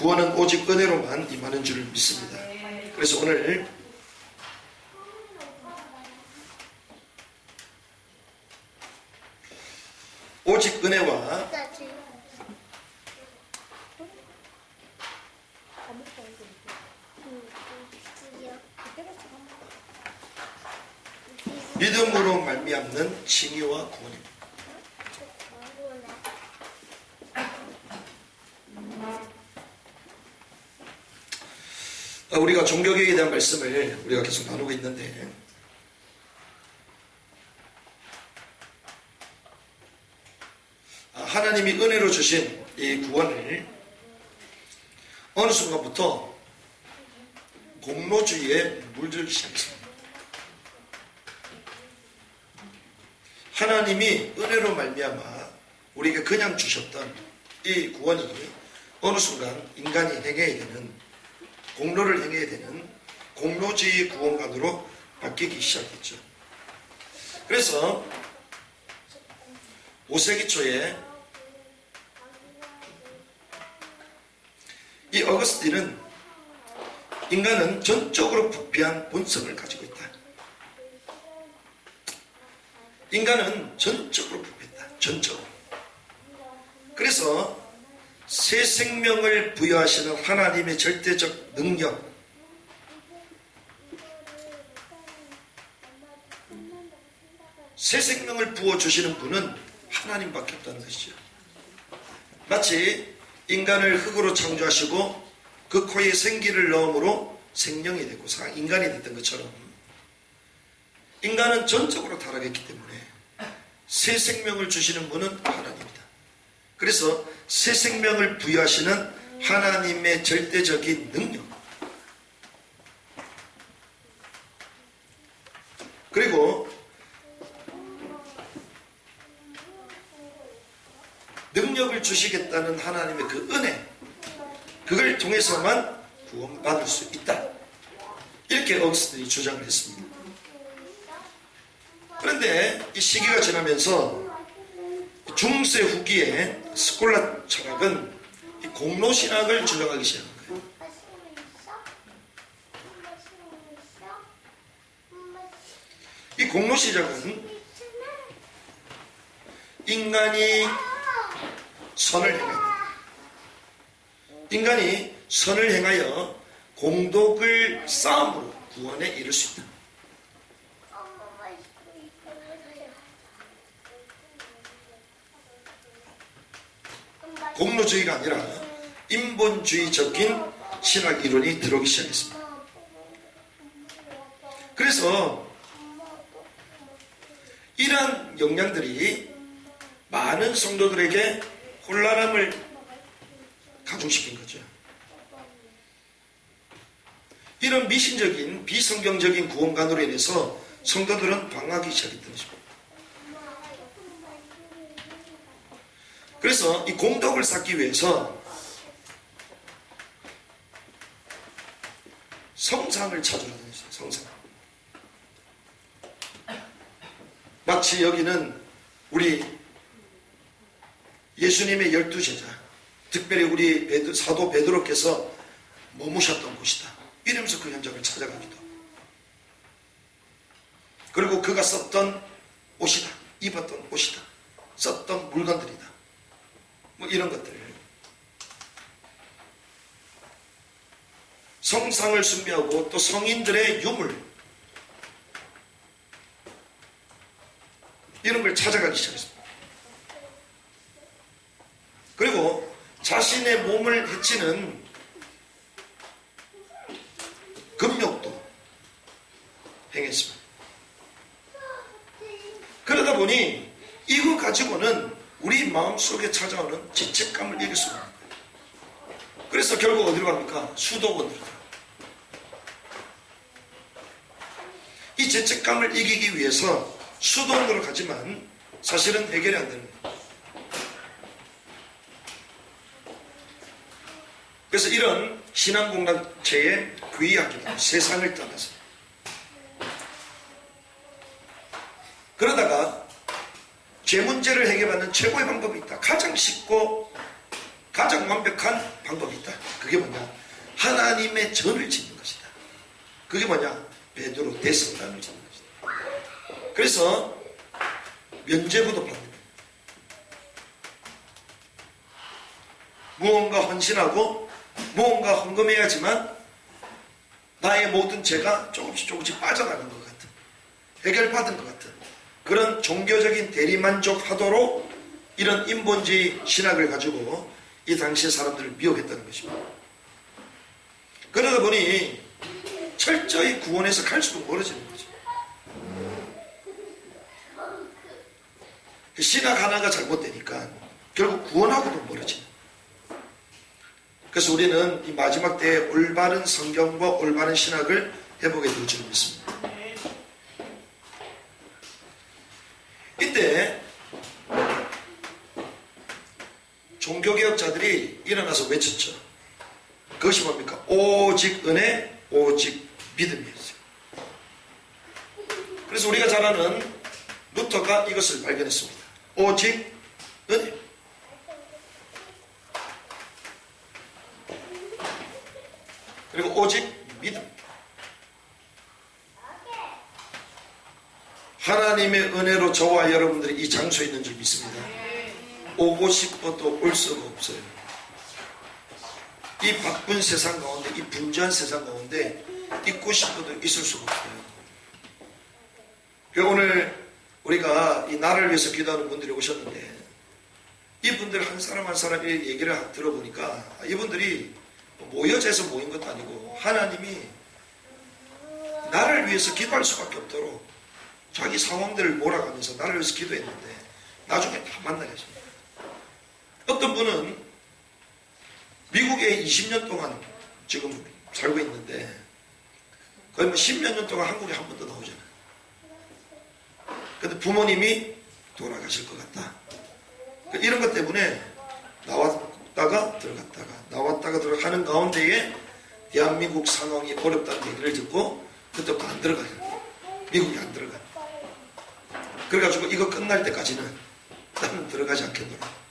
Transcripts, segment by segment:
구원은 오직 은혜로만 임하는 줄을 믿습니다. 그래서 오늘 오직 은혜와 믿음으로 말미암는 칭의와 구원입니다. 우리가 종교개혁에 대한 말씀을 우리가 계속 나누고 있는데, 하나님이 은혜로 주신 이 구원을 어느 순간부터 공로주의에 물들기 시작했습니다. 하나님이 은혜로 말미암아 우리에게 그냥 주셨던 이 구원이 어느 순간 인간이 행해야 되는, 공로를 행해야 되는 공로주의 구원관으로 바뀌기 시작했죠. 그래서 5세기 초에 이 어거스틴은 인간은 전적으로 부패한 본성을 가지고 있다. 인간은 전적으로 부패했다. 전적으로. 그래서 새 생명을 부여하시는 하나님의 절대적 능력, 새 생명을 부어주시는 분은 하나님밖에 없다는 것이죠. 마치 인간을 흙으로 창조하시고 그 코에 생기를 넣음으로 생명이 되고 인간이 됐던 것처럼 인간은 전적으로 타락했기 때문에 새 생명을 주시는 분은 하나님이다. 그래서 새 생명을 부여하시는 하나님의 절대적인 능력, 그리고 능력을 주시겠다는 하나님의 그 은혜, 그걸 통해서만 구원받을 수 있다. 이렇게 어거스틴이 주장을 했습니다. 그런데 이 시기가 지나면서 중세 후기에 스콜라 철학은 이 공로신학을 주장하기 시작한 거예요. 이 공로신학은 인간이 선을 행하여 공덕을 쌓음으로 구원에 이를 수 있다. 공로주의가 아니라 인본주의적인 신학 이론이 들어오기 시작했습니다. 그래서 이러한 영향들이 많은 성도들에게 혼란함을 가중시킨 거죠. 이런 미신적인 비성경적인 구원관으로 인해서 성도들은 방황하기 시작했던 것입니다. 그래서 이 공덕을 쌓기 위해서 성상을 찾으러 다녔어요. 성상. 마치 여기는 우리 예수님의 12제자, 특별히 우리 사도 베드로께서 머무셨던 곳이다. 이러면서 그 현장을 찾아가기도 하고, 그리고 그가 썼던 옷이다, 입었던 옷이다, 썼던 물건들이다, 뭐 이런 것들, 성상을 숭배하고 또 성인들의 유물, 이런 걸 찾아가기 시작했습니다. 그리고 자신의 몸을 해치는 금욕도 행했습니다. 그러다 보니 이거 가지고는 우리 마음속에 찾아오는 죄책감을 이길 수가 없는 거예요. 그래서 결국 어디로 갑니까? 수도원으로 가요. 이 죄책감을 이기기 위해서 수도원으로 가지만 사실은 해결이 안 되는 거예요. 그래서 이런 신앙공동체에 귀의하기도, 세상을 떠나서, 그러다가 죄 문제를 해결하는 최고의 방법이 있다. 가장 쉽고 가장 완벽한 방법이 있다. 그게 뭐냐? 하나님의 전을 짓는 것이다. 그게 뭐냐? 베드로 대성당을 짓는 것이다. 그래서 면죄부도 받는 거예요. 무언가 헌신하고 무언가 헌금해야지만 나의 모든 죄가 조금씩 빠져나가는 것 같은, 해결받은 것 같은 그런 종교적인 대리만족하도록 이런 인본주의 신학을 가지고 이 당시의 사람들을 미혹했다는 것입니다. 그러다 보니 철저히 구원에서 갈수록 멀어지는 거죠. 신학 하나가 잘못되니까 결국 구원하고도 멀어지는. 그래서 우리는 이 마지막 때에 올바른 성경과 올바른 신학을 회복해 될 줄 믿습니다. 이때 종교개혁자들이 일어나서 외쳤죠. 그것이 뭡니까? 오직 은혜, 오직 믿음이었어요. 그래서 우리가 잘 아는 루터가 이것을 발견했습니다. 오직 은혜. 그리고 오직 믿음. 하나님의 은혜로 저와 여러분들이 이 장소에 있는 줄 믿습니다. 오고 싶어도 올 수가 없어요. 이 바쁜 세상 가운데, 이 분주한 세상 가운데 있고 싶어도 있을 수가 없어요. 오늘 우리가 이 나라를 위해서 기도하는 분들이 오셨는데, 이분들 한 사람 한 사람 얘기를 들어보니까 이분들이 모여져서 모인 것도 아니고 하나님이 나를 위해서 기도할 수밖에 없도록 자기 상황들을 몰아가면서 나를 위해서 기도했는데 나중에 다 만나게 하십니다. 어떤 분은 미국에 20년 동안 지금 살고 있는데 거의 뭐 10몇 년 동안 한국에 한 번도 나오잖아요. 근데 부모님이 돌아가실 것 같다. 이런 것 때문에 나왔다가 들어가는 가운데에 대한민국 상황이 어렵다는 얘기를 듣고 그때부터 안 들어가요. 미국에 안 들어가요. 그래가지고 이거 끝날 때까지는 나는 들어가지 않겠노라.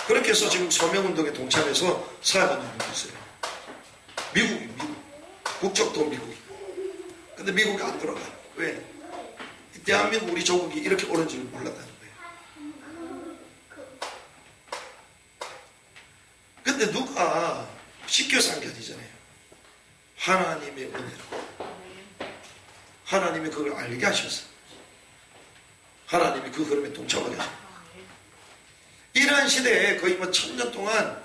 그렇게 해서 지금 서명운동에 동참해서 사회하는 분이 있어요. 미국. 국적도 미국이. 근데 미국에 안 들어가요. 왜? 대한민국 우리 조국이 이렇게 오른 줄 몰랐다는 거예요. 근데 누가 시켜서 한 게 아니잖아요. 하나님의 은혜로. 하나님이 그걸 알게 하셔서 하나님이 그 흐름에 동참하게 하셨어요. 이러한 시대에 거의 뭐 1000년 동안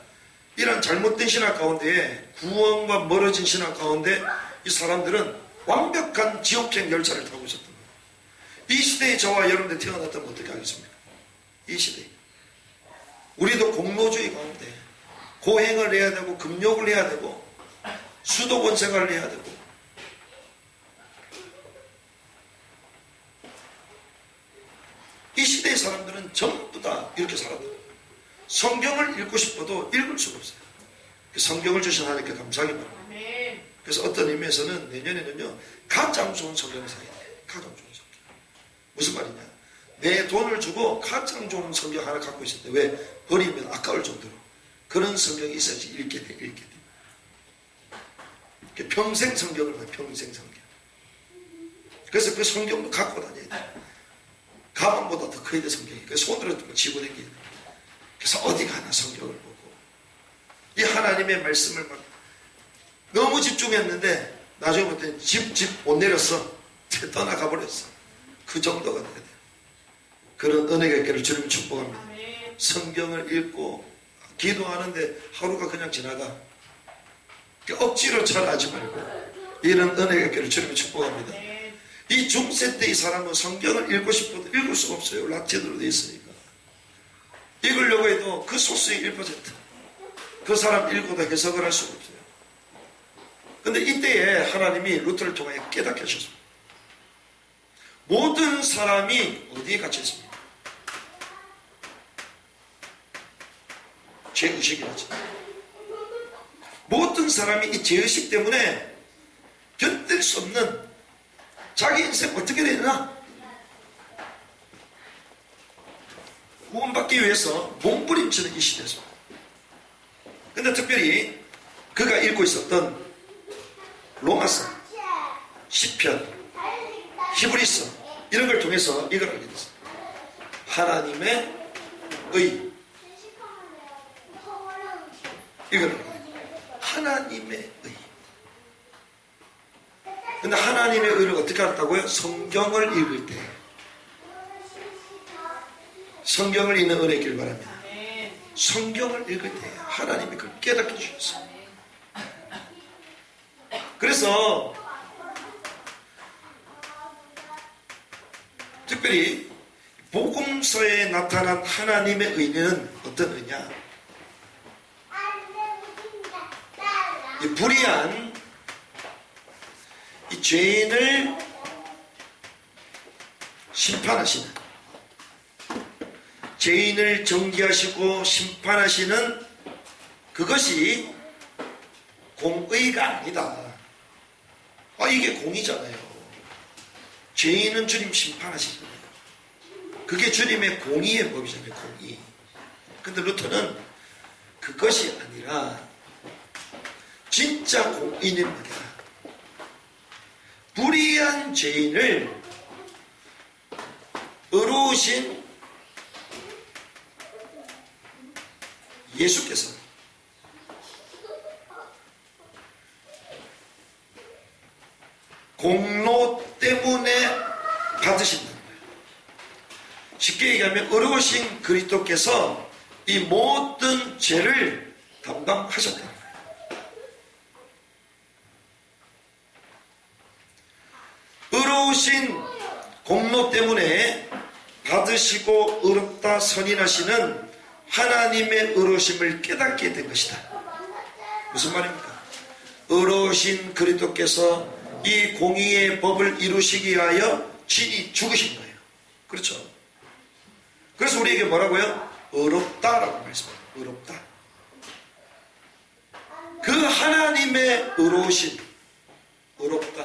이런 잘못된 신학 가운데, 구원과 멀어진 신학 가운데 이 사람들은 완벽한 지옥행 열차를 타고 있었던 거예요. 이 시대에 저와 여러분들 태어났다면 어떻게 하겠습니까? 이 시대에 우리도 공로주의 가운데 고행을 해야 되고 금욕을 해야 되고 수도권 생활을 해야 되고, 이 시대의 사람들은 전부 다 이렇게 살았다. 성경을 읽고 싶어도 읽을 수가 없어요. 성경을 주신 하나님께 감사하기 바랍니다. 그래서 어떤 의미에서는 내년에는요, 가장 좋은 성경을 사야 돼. 가장 좋은 성경. 무슨 말이냐? 내 돈을 주고 가장 좋은 성경 하나 갖고 있을 때, 왜? 버리면 아까울 정도로 그런 성경이 있어야지 읽게 돼. 평생 성경을 봐요. 평생 성경. 그래서 그 성경도 갖고 다녀야 돼. 가방보다 더 커야 돼, 성경이. 그래서 손으로 쥐고 다녀야 돼. 그래서 어디 가나 성경을 보고 이 하나님의 말씀을 막 너무 집중했는데 나중에 볼 때는 집 못 내렸어. 떠나가 버렸어. 그 정도가 돼야 돼. 그런 은혜가 있기를 주님 축복합니다. 성경을 읽고 기도하는데 하루가 그냥 지나가. 억지로 절하지 말고 이런 은혜가 있기를 주님 축복합니다. 이 중세 때 이 사람은 성경을 읽고 싶어도 읽을 수가 없어요. 라틴어로 되어 있으니까. 읽으려고 해도 그 소수의 1%. 그 사람 읽고도 해석을 할 수가 없어요. 근데 이때에 하나님이 루터를 통해 깨닫게 하셨습니다. 모든 사람이 어디에 갇혀 있습니까? 죄의식이라죠. 모든 사람이 이 죄의식 때문에 견딜 수 없는 자기 인생 어떻게 되나? 구원받기 위해서 몸부림치는 이 시대에서 근데 특별히 그가 읽고 있었던 로마서, 시편, 히브리서 이런 걸 통해서 이걸 알게 됐어요. 하나님의 의. 이걸 알게 됐어요. 하나님의 의. 근데 하나님의 의를 어떻게 알았다고요? 성경을 읽을 때. 성경을 읽는 은혜 있길 바랍니다. 성경을 읽을 때 하나님이 그걸 깨닫게 주셨어요. 그래서 특별히 복음서에 나타난 하나님의 의는 어떤 의냐? 이 불의한 이 죄인을 심판하시는, 죄인을 정죄하시고 심판하시는 그것이 공의가 아니다. 이게 공의잖아요. 죄인은 주님 심판하시잖아요. 그게 주님의 공의의 법이잖아요. 공의. 근데 루터는 그것이 아니라 진짜 공의는 뭐냐? 불의한 죄인을 의로우신 예수께서 공로 때문에 받으신다는 거예요. 쉽게 얘기하면 의로우신 그리스도께서 이 모든 죄를 담당하셨다는 거예요. 의로우신 공로 때문에 받으시고 의롭다 선인하시는 하나님의 의로우심을 깨닫게 된 것이다. 무슨 말입니까? 의로우신 그리스도께서 이 공의의 법을 이루시기 위하여 친히 죽으신 거예요. 그렇죠? 그래서 우리에게 뭐라고요? 의롭다라고 말씀해요. 의롭다. 그 하나님의 의로우심, 의롭다.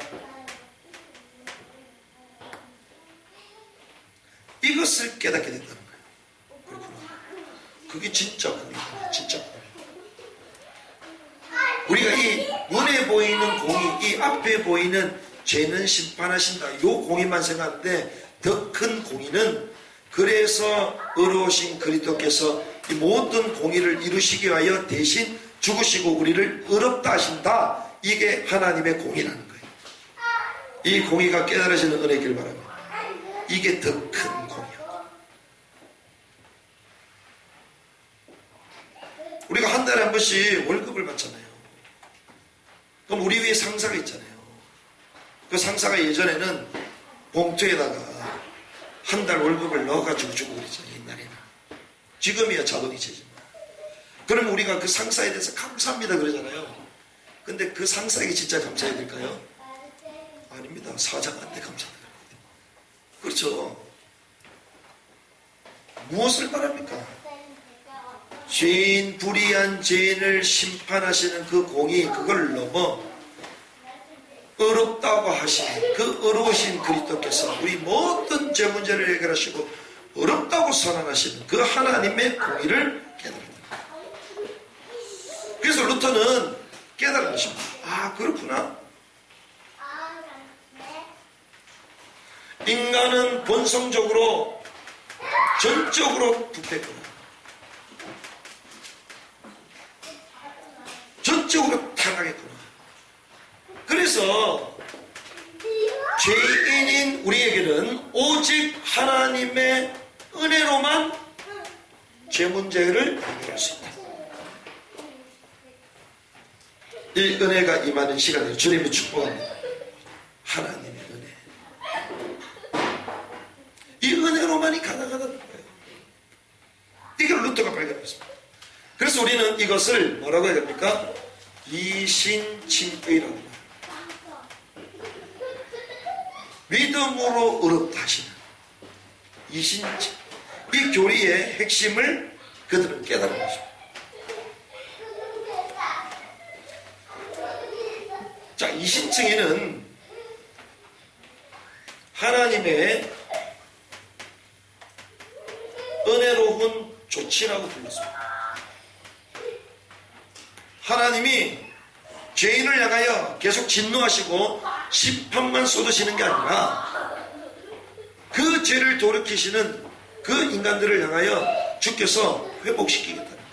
이것을 깨닫게 된다는 거예요. 그렇구나. 그게 진짜 공의다. 진짜 공의. 우리가 이 눈에 보이는 공의, 이 앞에 보이는 죄는 심판하신다. 이 공의만 생각하는데 더 큰 공의는 그래서 의로우신 그리스도께서 이 모든 공의를 이루시기 위하여 대신 죽으시고 우리를 의롭다 하신다. 이게 하나님의 공의라는 거예요. 이 공의가 깨달아지는 은혜길 바랍니다. 이게 더 큰 공의야. 우리가 한 달에 한 번씩 월급을 받잖아요. 그럼 우리 위에 상사가 있잖아요. 그 상사가 예전에는 봉투에다가 한 달 월급을 넣어가지고 주고 그랬잖아요. 옛날에는. 지금이야 자동이체지만. 그러면 우리가 그 상사에 대해서 감사합니다 그러잖아요. 근데 그 상사에게 진짜 감사해야 될까요? 아닙니다. 사장한테 감사드려야 돼요. 그렇죠. 무엇을 말합니까? 죄인, 불의한 죄인을 심판하시는 그 공의, 그걸 넘어 의롭다고 하시는 그 의로우신 그리스도께서 우리 모든 죄 문제를 해결하시고 의롭다고 선언하시는 그 하나님의 공의를 깨달았다. 그래서 루터는 깨달은 것입니다. 아, 그렇구나. 인간은 본성적으로 전적으로 부패했구나. 전적으로 타락했구나. 그래서 죄인인 우리에게는 오직 하나님의 은혜로만 죄 문제를 해결할 수 있다. 이 은혜가 임하는 시간에 주님의 축복합니다. 하나님의 은혜. 이 은혜로만이 가능하다는 거예요. 이걸 루터가 발견했습니다. 그래서 우리는 이것을 뭐라고 해야 됩니까? 이신칭의라고 합니다. 믿음으로 의롭다 하시는 이신칭. 이 교리의 핵심을 그들은 깨달은 것입니다. 자, 이신칭의는 하나님의 은혜로운 조치라고 불렀습니다. 하나님이 죄인을 향하여 계속 진노하시고 심판만 쏟으시는 게 아니라 그 죄를 돌이키시는 그 인간들을 향하여 주께서 회복시키겠다는 거예요.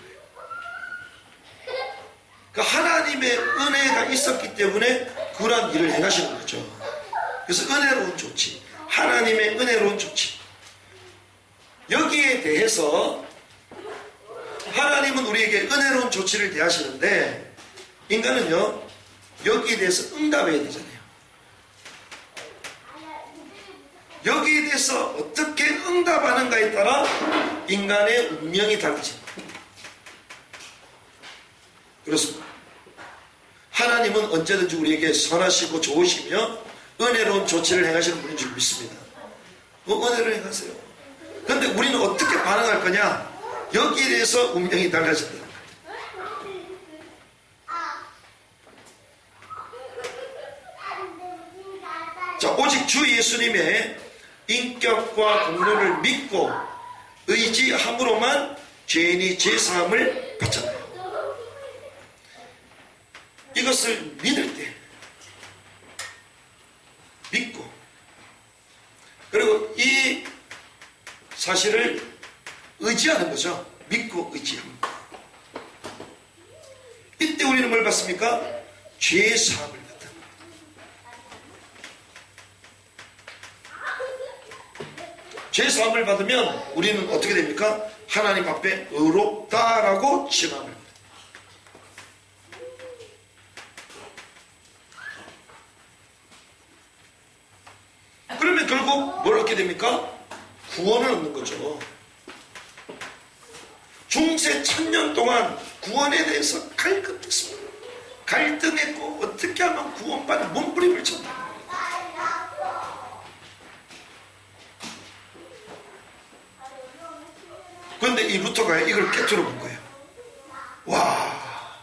그 하나님의 은혜가 있었기 때문에 그러한 일을 행하시는 거죠. 그래서 은혜로운 조치, 하나님의 은혜로운 조치. 여기에 대해서 하나님은 우리에게 은혜로운 조치를 대하시는데 인간은요, 여기에 대해서 응답해야 되잖아요. 여기에 대해서 어떻게 응답하는가에 따라 인간의 운명이 달라집니다. 그렇습니다. 하나님은 언제든지 우리에게 선하시고 좋으시며 은혜로운 조치를 행하시는 분인 줄 믿습니다. 은혜를 행하세요. 그런데 우리는 어떻게 반응할 거냐? 여기에 대해서 운명이 달라진다. 자, 오직 주 예수님의 인격과 공로를 믿고 의지함으로만 죄인이 죄사함을 받잖아요. 이것을 믿을 때 믿고 그리고 이 사실을 의지하는 거죠. 믿고 의지합니다. 이때 우리는 뭘 받습니까? 죄사함을 받다. 죄사함을 받으면 우리는 어떻게 됩니까? 하나님 앞에 의롭다라고 칭함을 합니다. 그러면 결국 뭘 얻게 됩니까? 구원을 얻는 거죠. 중세 1000년 동안 구원에 대해서 갈급했습니다. 갈등했고 어떻게 하면 구원받는 몸부림을 쳤다. 그런데 이 루터가 이걸 깨트려 본 거예요. 와,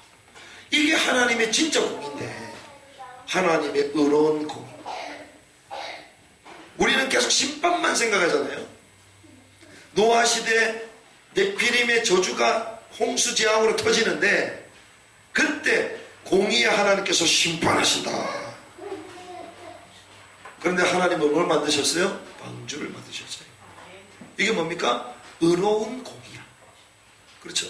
이게 하나님의 진짜 공인데, 하나님의 의로운 공. 우리는 계속 심판만 생각하잖아요. 노아 시대 네피림의 저주가 홍수재앙으로 터지는데 그때 공의의 하나님께서 심판하신다. 그런데 하나님은 뭘 만드셨어요? 방주를 만드셨어요. 이게 뭡니까? 의로운 공의야. 그렇죠?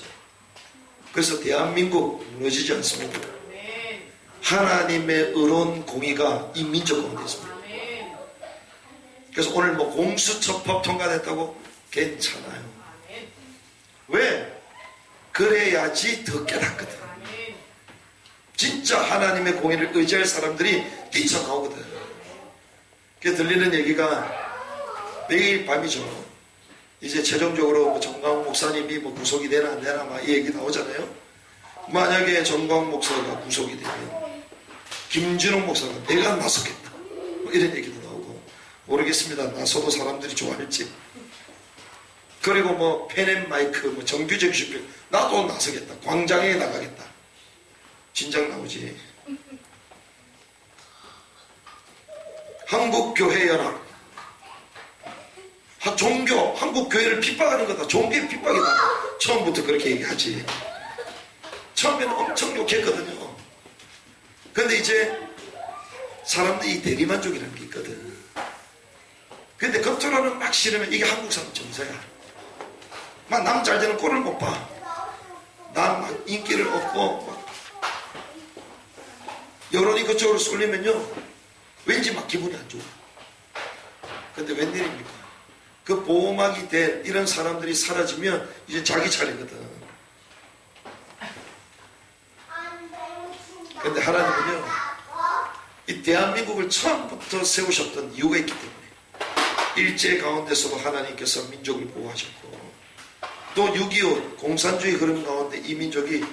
그래서 대한민국 무너지지 않습니다. 하나님의 의로운 공의가 이 민족 가운데 있습니다. 그래서 오늘 뭐 공수처법 통과됐다고 괜찮아요. 왜? 그래야지 더 깨닫거든. 진짜 하나님의 공의를 의지할 사람들이 뛰쳐나오거든. 그게 들리는 얘기가 매일 밤이죠. 이제 최종적으로 정광훈 목사님이 뭐 구속이 되나 안 되나 막 이 얘기 나오잖아요. 만약에 정광훈 목사가 구속이 되면 김준호 목사가 내가 나서겠다 뭐 이런 얘기도 나오고, 모르겠습니다. 나서도 사람들이 좋아할지. 그리고 뭐 펜앤마이크 뭐 정규적 집회 나도 나서겠다, 광장에 나가겠다. 진작 나오지. 한국교회연합, 종교, 한국교회를 핍박하는 거다, 종교의 핍박이다. 처음부터 그렇게 얘기하지. 처음에는 엄청 욕했거든요. 근데 이제 사람들이 이 대리만족이라는 게 있거든. 근데 겉으로는 막 싫으면 이게 한국 사람 정서야. 막 남 잘 되는 꼴을 못 봐. 남 막 인기를 얻고 막 여론이 그쪽으로 쏠리면요 왠지 막 기분이 안 좋아. 근데 웬일입니까? 그 보호막이 된 이런 사람들이 사라지면 이제 자기 차례거든. 근데 하나님은요 이 대한민국을 처음부터 세우셨던 이유가 있기 때문에 일제 가운데서도 하나님께서 민족을 보호하셨고, 또 6.25 공산주의 흐름 가운데 이 민족이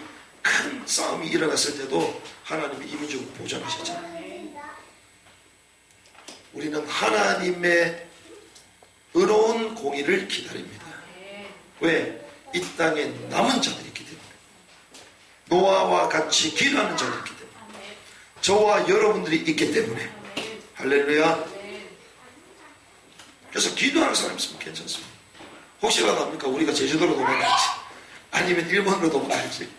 큰 싸움이 일어났을 때도 하나님이 이 민족을 보존하셨잖아요. 우리는 하나님의 의로운 공의를 기다립니다. 왜? 이 땅에 남은 자들이 있기 때문에, 노아와 같이 기도하는 자들이 있기 때문에, 저와 여러분들이 있기 때문에. 할렐루야. 그래서 기도하는 사람 있으면 괜찮습니다. 혹시라도 합니까? 우리가 제주도로 넘어갈지 아니면 일본으로 넘어갈지.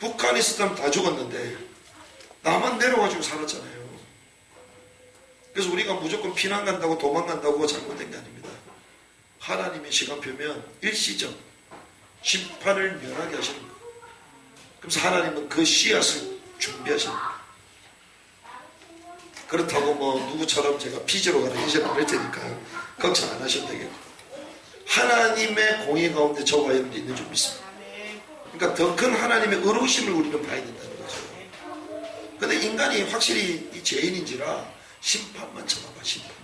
북한에 있었다면 다 죽었는데 나만 내려와가지고 살았잖아요. 그래서 우리가 무조건 피난 간다고 도망간다고 잘못된 게 아닙니다. 하나님의 시간표면 일시적 심판을 면하게 하시는 거예요. 그래서 하나님은 그 씨앗을 준비하시는 거예요. 그렇다고 뭐 누구처럼 제가 피지로 가라 이제 안 할 테니까 걱정 안 하셔도 되겠고, 하나님의 공의 가운데 저와 여러분이 있는 줄 믿습니다. 그러니까 더 큰 하나님의 의로우심을 우리는 봐야 된다는 거죠. 근데 인간이 확실히 이 죄인인지라 심판만 쳐다봐, 심판만.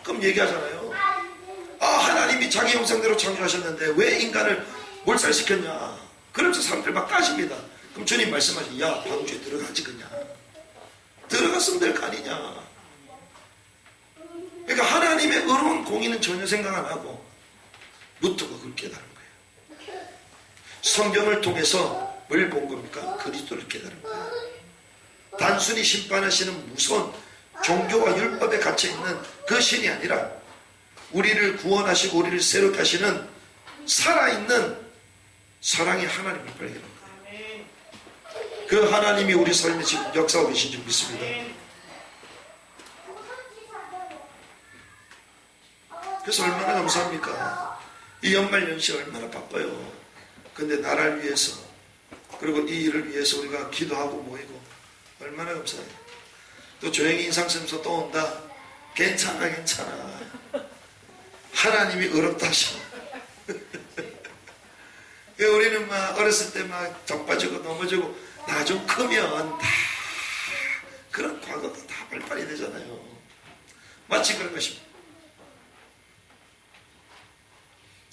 그럼 얘기하잖아요. 아, 하나님이 자기 형상대로 창조하셨는데 왜 인간을 몰살시켰냐. 그러면서 사람들 막 따집니다. 그럼 주님 말씀하시, 야, 방주에 들어가지 그냥. 들어갔으면 될 거 아니냐. 그러니까 하나님의 의로운 공의는 전혀 생각 안 하고 루터가 그걸 깨달은 거예요. 성경을 통해서 뭘 본 겁니까? 그리스도를 깨달은 거예요. 단순히 심판하시는 무서운 종교와 율법에 갇혀있는 그 신이 아니라 우리를 구원하시고 우리를 새롭게 하시는 살아있는 사랑의 하나님을 발견한 거예요. 그 하나님이 우리 삶에 지금 역사하고 계신 줄 믿습니다. 그래서 얼마나 감사합니까? 이 연말연시 얼마나 바빠요. 근데 나라를 위해서, 그리고 이 일을 위해서 우리가 기도하고 모이고 얼마나 감사해요. 또 조용히 인상 쓰면서 또 온다. 괜찮아, 괜찮아. 하나님이 어렵다 하셔. 우리는 막 어렸을 때 막 자빠지고 넘어지고 나 좀 크면 다 그런 과거도 다 발판이 되잖아요. 마치 그런 것입니다.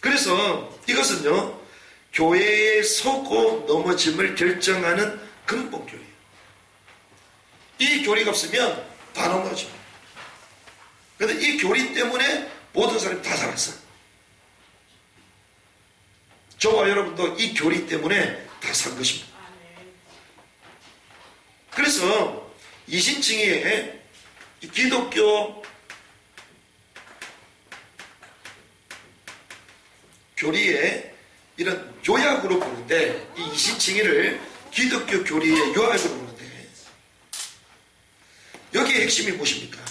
그래서 이것은요, 교회에 서고 넘어짐을 결정하는 근본 교리예요. 이 교리가 없으면 다 넘어져. 그런데 이 교리 때문에 모든 사람이 다 살았어요. 저와 여러분도 이 교리 때문에 다 산 것입니다. 그래서 이신칭의 기독교 교리의 이런 요약으로 보는데, 이 이신칭의를 기독교 교리의 요약으로 보는데, 여기에 핵심이 무엇입니까?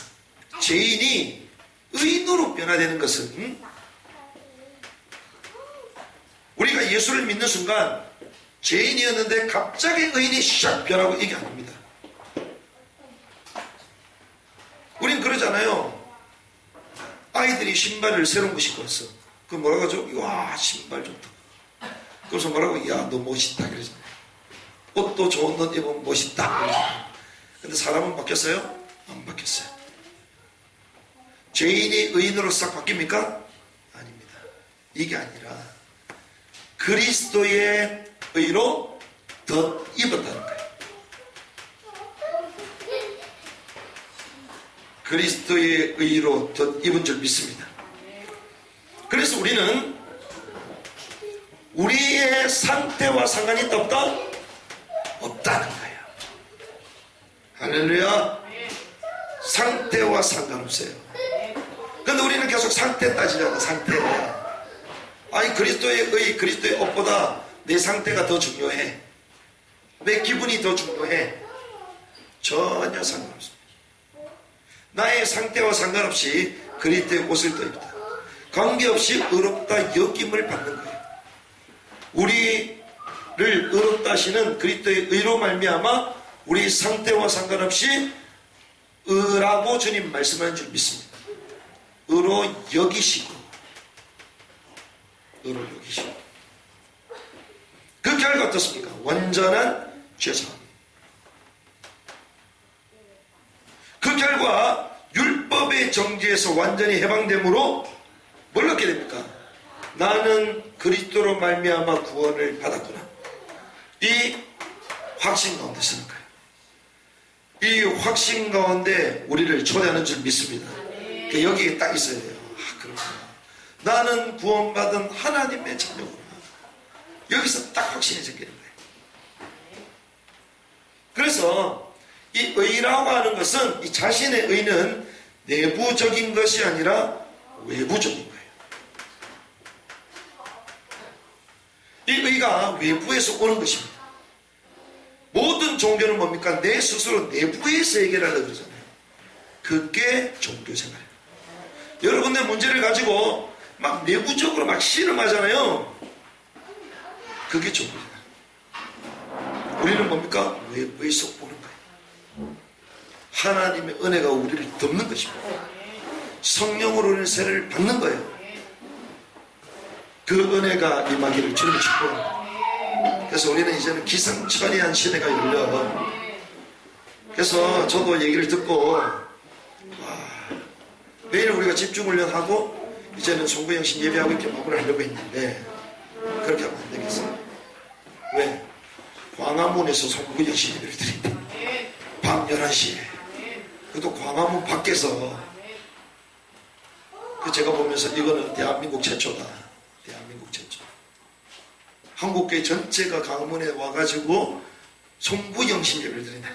죄인이 의인으로 변화되는 것은 우리가 예수를 믿는 순간 죄인이었는데 갑자기 의인이 샥 변하고 이게 아닙니다. 우린 그러잖아요. 아이들이 신발을 새로운 거 신고 왔어. 그 뭐라고 하죠? 와, 신발 좋다. 그래서 뭐라고? 야, 너 멋있다. 그러잖아요. 옷도 좋은 옷 입으면 멋있다. 그러잖아요. 근데 사람은 바뀌었어요? 안 바뀌었어요. 죄인이 의인으로 싹 바뀝니까? 아닙니다. 이게 아니라 그리스도의 의로 덧 입었다는 거예요. 그리스도의 의로 덧 입은 줄 믿습니다. 그래서 우리는 우리의 상태와 상관이 있다 없다? 없다는 거예요. 할렐루야. 상태와 상관없어요. 근데 우리는 계속 상태 따지잖아. 상태. 아니, 그리스도의 의, 그리스도의 옷보다 내 상태가 더 중요해. 내 기분이 더 중요해. 전혀 상관없습니다. 나의 상태와 상관없이 그리스도의 옷을 더 입다. 관계없이 의롭다 여김을 받는 거예요. 우리를 의롭다 하시는 그리스도의 의로 말미암아 우리 상태와 상관없이 의라고 주님 말씀하는 줄 믿습니다. 의로 여기시고, 의로 여기시고. 그 결과 어떻습니까? 완전한 죄사함. 그 결과 율법의 정죄에서 완전히 해방됨으로 뭘 얻게 됩니까? 나는 그리스도로 말미암아 구원을 받았구나. 이 확신 가운데 쓰는 거예요. 이 확신 가운데 우리를 초대하는 줄 믿습니다. 여기에 딱 있어야 돼요. 아, 그렇구나. 나는 구원받은 하나님의 자녀구나. 여기서 딱 확신이 생기는 거예요. 그래서 이 의라고 하는 것은, 이 자신의 의는 내부적인 것이 아니라 외부적인 거예요. 이 의가 외부에서 오는 것입니다. 모든 종교는 뭡니까? 내 스스로 내부에서 해결하려고 그러잖아요. 그게 종교생활이에요. 여러분의 문제를 가지고 막 내부적으로 막 실험하잖아요. 그게 종교생활. 우리는 뭡니까? 외부에서 오는 거예요. 하나님의 은혜가 우리를 덮는 것입니다. 성령으로 우리는 세례를 받는 거예요. 그 은혜가 임하기를 주님의 축복합니다. 그래서 우리는 이제는 기상천외한 시대가 열려. 그래서 저도 얘기를 듣고 매일 우리가 집중훈련하고 이제는 송구영신 예배하고 이렇게 마무리하려고 했는데 그렇게 하면 안 되겠어요. 왜? 광화문에서 송구영신 예배를 드린다. 밤 11시에. 그것도 광화문 밖에서. 제가 보면서 이거는 대한민국 최초다. 대한민국 최초. 한국교회 전체가 광화문에 와가지고 송구영신 예배를 드린다.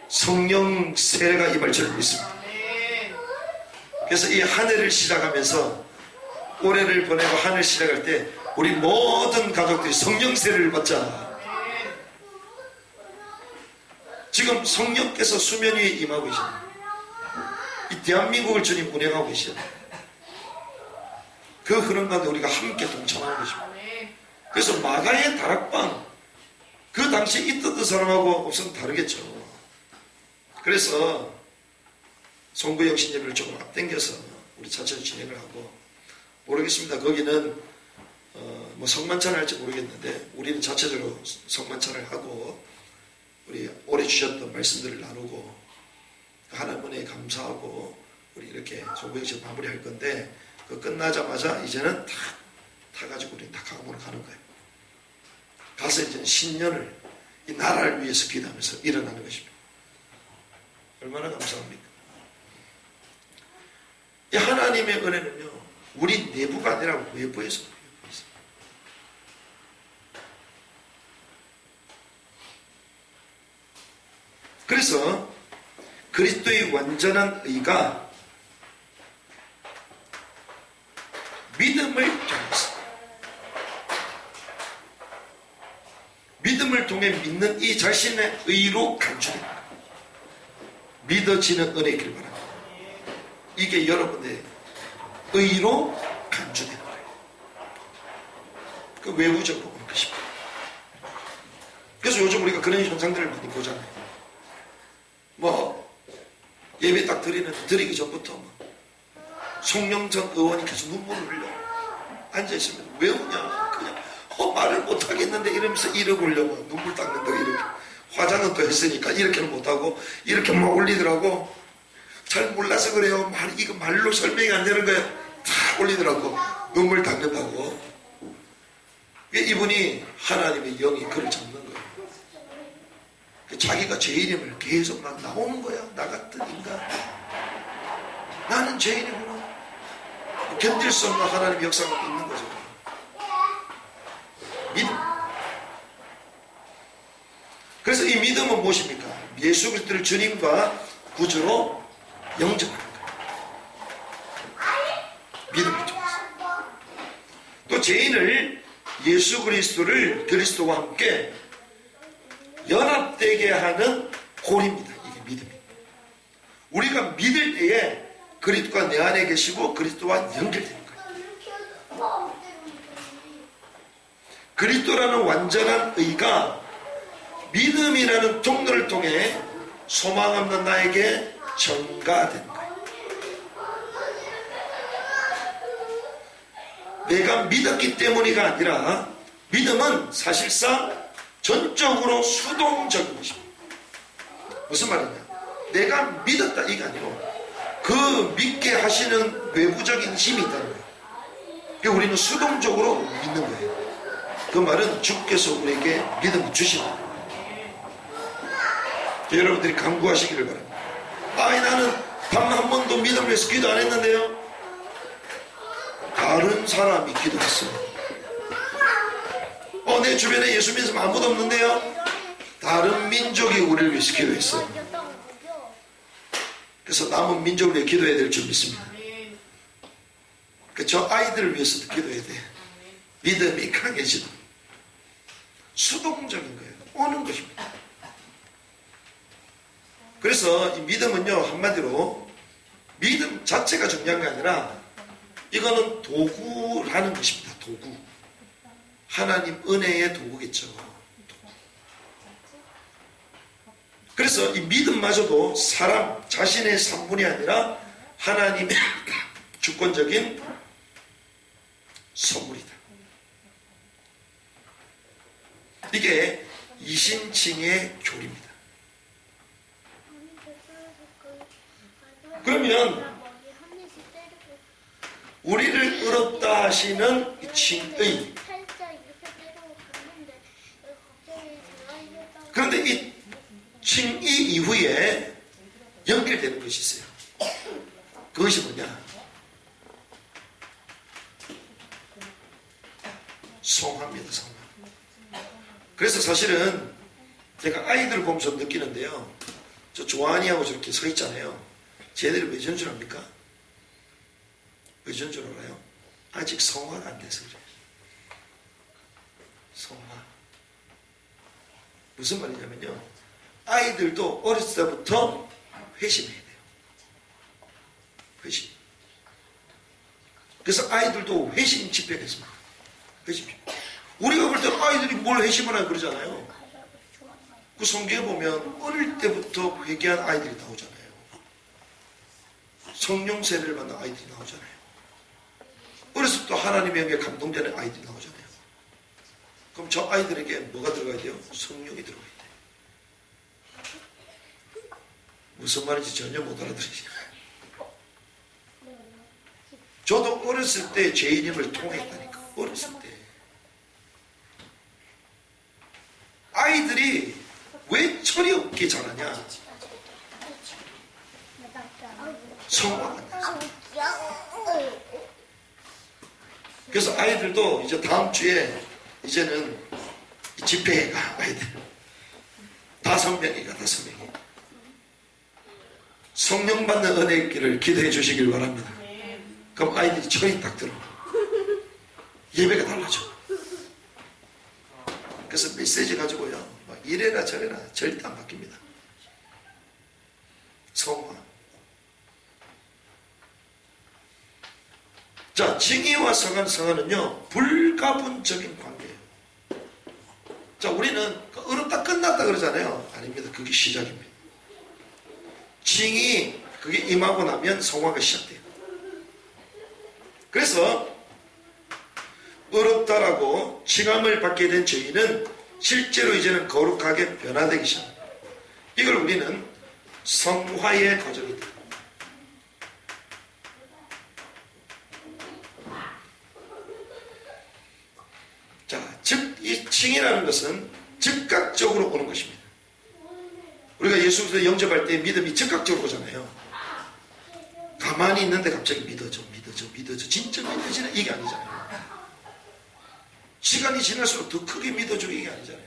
성령 세례가 임할 줄 믿습니다. 그래서 이 한 해를 시작하면서 올해를 보내고 한 해를 시작할 때 우리 모든 가족들이 성령 세례를 받자. 지금 성령께서 수면 위에 임하고 계십니다. 이 대한민국을 주님 운행하고 계시죠. 그 흐름 가운데 우리가 함께 동참하는 것입니다. 그래서 마가의 다락방, 그 당시에 있던 사람하고 없으면 다르겠죠. 그래서 송구영신 예배를 조금 앞당겨서 우리 자체로 진행을 하고, 모르겠습니다. 거기는 뭐 성만찬을 할지 모르겠는데 우리는 자체적으로 성만찬을 하고 우리 오래 주셨던 말씀들을 나누고 하나님 은혜에 감사하고 우리 이렇게 송구영신 마무리할 건데, 그 끝나자마자 이제는 탁 타가지고 우리 다 강원으로 가는 거예요. 가서 이제는 신년을 이 나라를 위해서 기도하면서 일어나는 것입니다. 얼마나 감사합니까? 이 하나님의 은혜는요, 우리 내부가 아니라 외부에서. 그래서 그리스도의 완전한 의가 믿음을 통해서, 믿음을 통해 믿는 이 자신의 의로 간주된다. 믿어지는 은혜이길 바랍니다. 이게 여러분의 의로 간주되는 거예요. 그 외부적으로 오는 것입니다. 그래서 요즘 우리가 그런 현상들을 많이 보잖아요. 뭐 예배 딱 드리기 전부터 송영전 의원이 계속 눈물을 흘려 앉아있으면 왜 우냐, 그냥 말을 못하겠는데 이러면서 이러고 오려고 눈물 닦는다고 이렇게. 화장은 또 했으니까 이렇게는 못하고 이렇게 막 올리더라고. 잘 몰라서 그래요. 이거 말로 설명이 안 되는 거예요. 다 올리더라고. 눈물 닦는다고. 이분이 하나님의 영이 그를 잡는 거예요. 자기가 죄인임을 계속 막 나오는 거야. 나 같은 인간, 나는 죄인이구나. 견딜 수 없는 하나님의 역사가 있는 거죠. 믿음. 그래서 이 믿음은 무엇입니까? 예수 그리스도를 주님과 구주로 영접하는 거예요. 믿음을 통해서. 또 죄인을 예수 그리스도와 함께 연합되게 하는 고리입니다. 이게 믿음입니다. 우리가 믿을 때에 그리스도가 내 안에 계시고 그리스도와 연결되는 거예요. 그리스도라는 완전한 의가 믿음이라는 통로를 통해 소망 없는 나에게 전가되는 거예요. 내가 믿었기 때문이가 아니라, 믿음은 사실상 전적으로 수동적인 것입니다. 무슨 말이냐? 내가 믿었다 이게 아니고 그 믿게 하시는 외부적인 힘이 있다는 거예요. 그러니까 우리는 수동적으로 믿는 거예요. 그 말은 주께서 우리에게 믿음을 주신다. 여러분들이 간구하시기를 바랍니다. 나는 단 한 번도 믿음을 위해서 기도 안 했는데요. 다른 사람이 기도했어요. 내 주변에 예수 믿는 사람 아무도 없는데요. 다른 민족이 우리를 위해서 기도했어요. 그래서 남은 민족을 위해 기도해야 될 줄 믿습니다. 저 아이들을 위해서도 기도해야 돼. 믿음이 강해지는. 수동적인 거예요. 오는 것입니다. 그래서 이 믿음은요, 한마디로 믿음 자체가 중요한 게 아니라 이거는 도구라는 것입니다. 도구. 하나님 은혜의 도구겠죠. 그래서 이 믿음마저도 사람 자신의 산물이 아니라 하나님의 주권적인 선물이다. 이게 이신칭의 교리입니다. 그러면 우리를 의롭다 하시는 칭의, 그런데 이 칭의 이후에 연결되는 것이 있어요. 그것이 뭐냐? 송화입니다. 송화. 그래서 사실은 제가 아이들을 보면서 느끼는데요, 저 조한이하고 저렇게 서 있잖아요. 쟤들이 왜 저런 줄 압니까? 왜 저런 줄 알아요? 아직 성화가 안 돼서 그래요. 성화. 무슨 말이냐면요, 아이들도 어렸을 때부터 회심해야 돼요. 회심. 그래서 아이들도 회심 집회가 있습니다. 회심 집회. 우리가 볼 때 아이들이 뭘 회심을 하고 그러잖아요. 그 성경에 보면 어릴 때부터 회개한 아이들이 나오잖아요. 성령 세례를 받는 아이들이 나오잖아요. 어렸을 때부터 하나님의 영에 감동되는 아이들이 나오잖아요. 그럼 저 아이들에게 뭐가 들어가야 돼요? 성령이 들어가야 돼요. 무슨 말인지 전혀 못 알아들으시나요? 저도 어렸을 때 죄인임을 통했다니까. 어렸을 때. 아이들이 왜 철이 없게 자라냐? 성화가 안 돼서. 그래서 아이들도 이제 다음 주에 이제는 집회에 가야 돼. 5명이 가, 5명이. 성령 받는 은혜의 길을 기대해 주시길 바랍니다. 그럼 아이들이 철이 딱 들어. 예배가 달라져. 그래서 메시지 가지고요, 막 이래라 저래라 절대 안 바뀝니다. 성화. 자, 징의와 성화는요, 불가분적인 관계예요. 자, 우리는 의롭다 끝났다 그러잖아요. 아닙니다. 그게 시작입니다. 징의, 그게 임하고 나면 성화가 시작돼요. 그래서 의롭다라고 칭함을 받게 된 저희는 실제로 이제는 거룩하게 변화되기 시작합니다. 이걸 우리는 성화의 과정이다. 자, 즉 이 칭이라는 것은 즉각적으로 오는 것입니다. 우리가 예수 그리스도 영접할 때 믿음이 즉각적으로 오잖아요. 가만히 있는데 갑자기 믿어져 진짜 믿어지네, 이게 아니잖아요. 시간이 지날수록 더 크게 믿어지고, 이게 아니잖아요.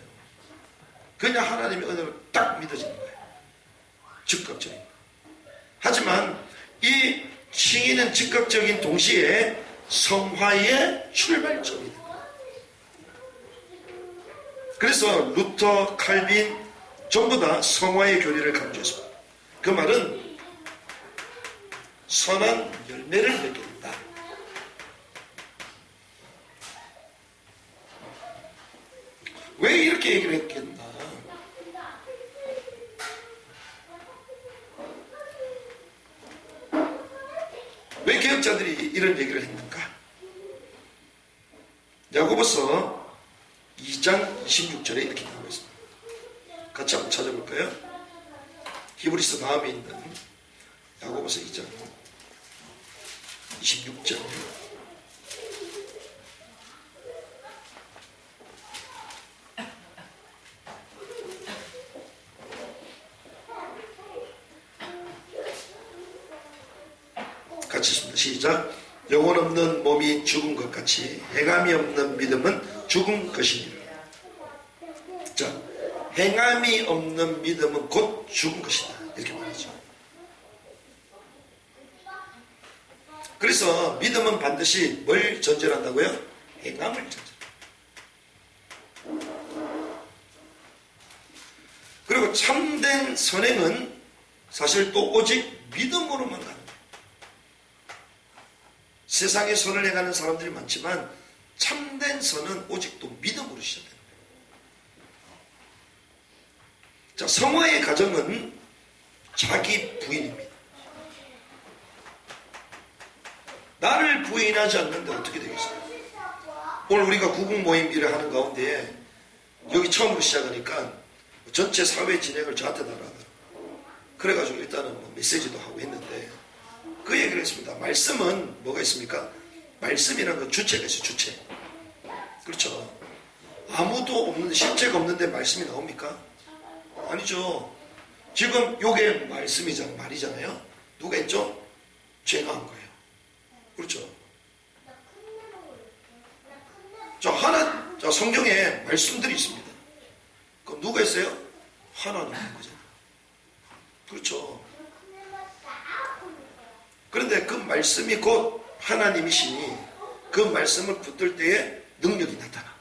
그냥 하나님의 은혜로 딱 믿어지는 거예요. 즉각적인. 하지만 이 칭의는 즉각적인 동시에 성화의 출발점이다. 그래서 루터, 칼빈 전부 다 성화의 교리를 강조했습니다. 그 말은 선한 열매를 맺게 된다. 왜 이렇게 얘기를 했겠나? 왜 개혁자들이 이런 얘기를 했는가? 야고보서 2장 26절에 이렇게 나오고 있습니다. 같이 한번 찾아볼까요? 히브리서 다음에 있는 야고보서 2장 26절. 같이 있습니다. 시작. 영혼 없는 몸이 죽은 것 같이 행함이 없는 믿음은 죽은 것이니라. 자, 행함이 없는 믿음은 곧 죽은 것이다, 이렇게 말하죠. 그래서 믿음은 반드시 뭘 전제한다고요? 행함을 전제. 참된 선행은 사실 또 오직 믿음으로만 가는 거예요. 세상에 선을 행하는 사람들이 많지만 참된 선은 오직 또 믿음으로 시작되는 거예요. 자, 성화의 가정은 자기 부인입니다. 나를 부인하지 않는데 어떻게 되겠어요? 오늘 우리가 구국 모임 일을 하는 가운데 여기 처음으로 시작하니까 전체 사회 진행을 저한테 달아하더라고요. 그래가지고 일단은 뭐 메시지도 하고 했는데 그 얘기를 했습니다. 말씀은 뭐가 있습니까? 말씀이라는 건 주체가 있어요. 주체. 그렇죠. 아무도 없는데, 실체가 없는데 말씀이 나옵니까? 아니죠. 지금 요게 말씀이잖아요. 누가 했죠? 죄가 한 거예요. 그렇죠. 자, 성경에 말씀들이 있습니다. 그럼 누가 했어요? 하나님이 한 거잖아요. 그렇죠. 그런데 그 말씀이 곧 하나님이시니 그 말씀을 붙들 때에 능력이 나타나.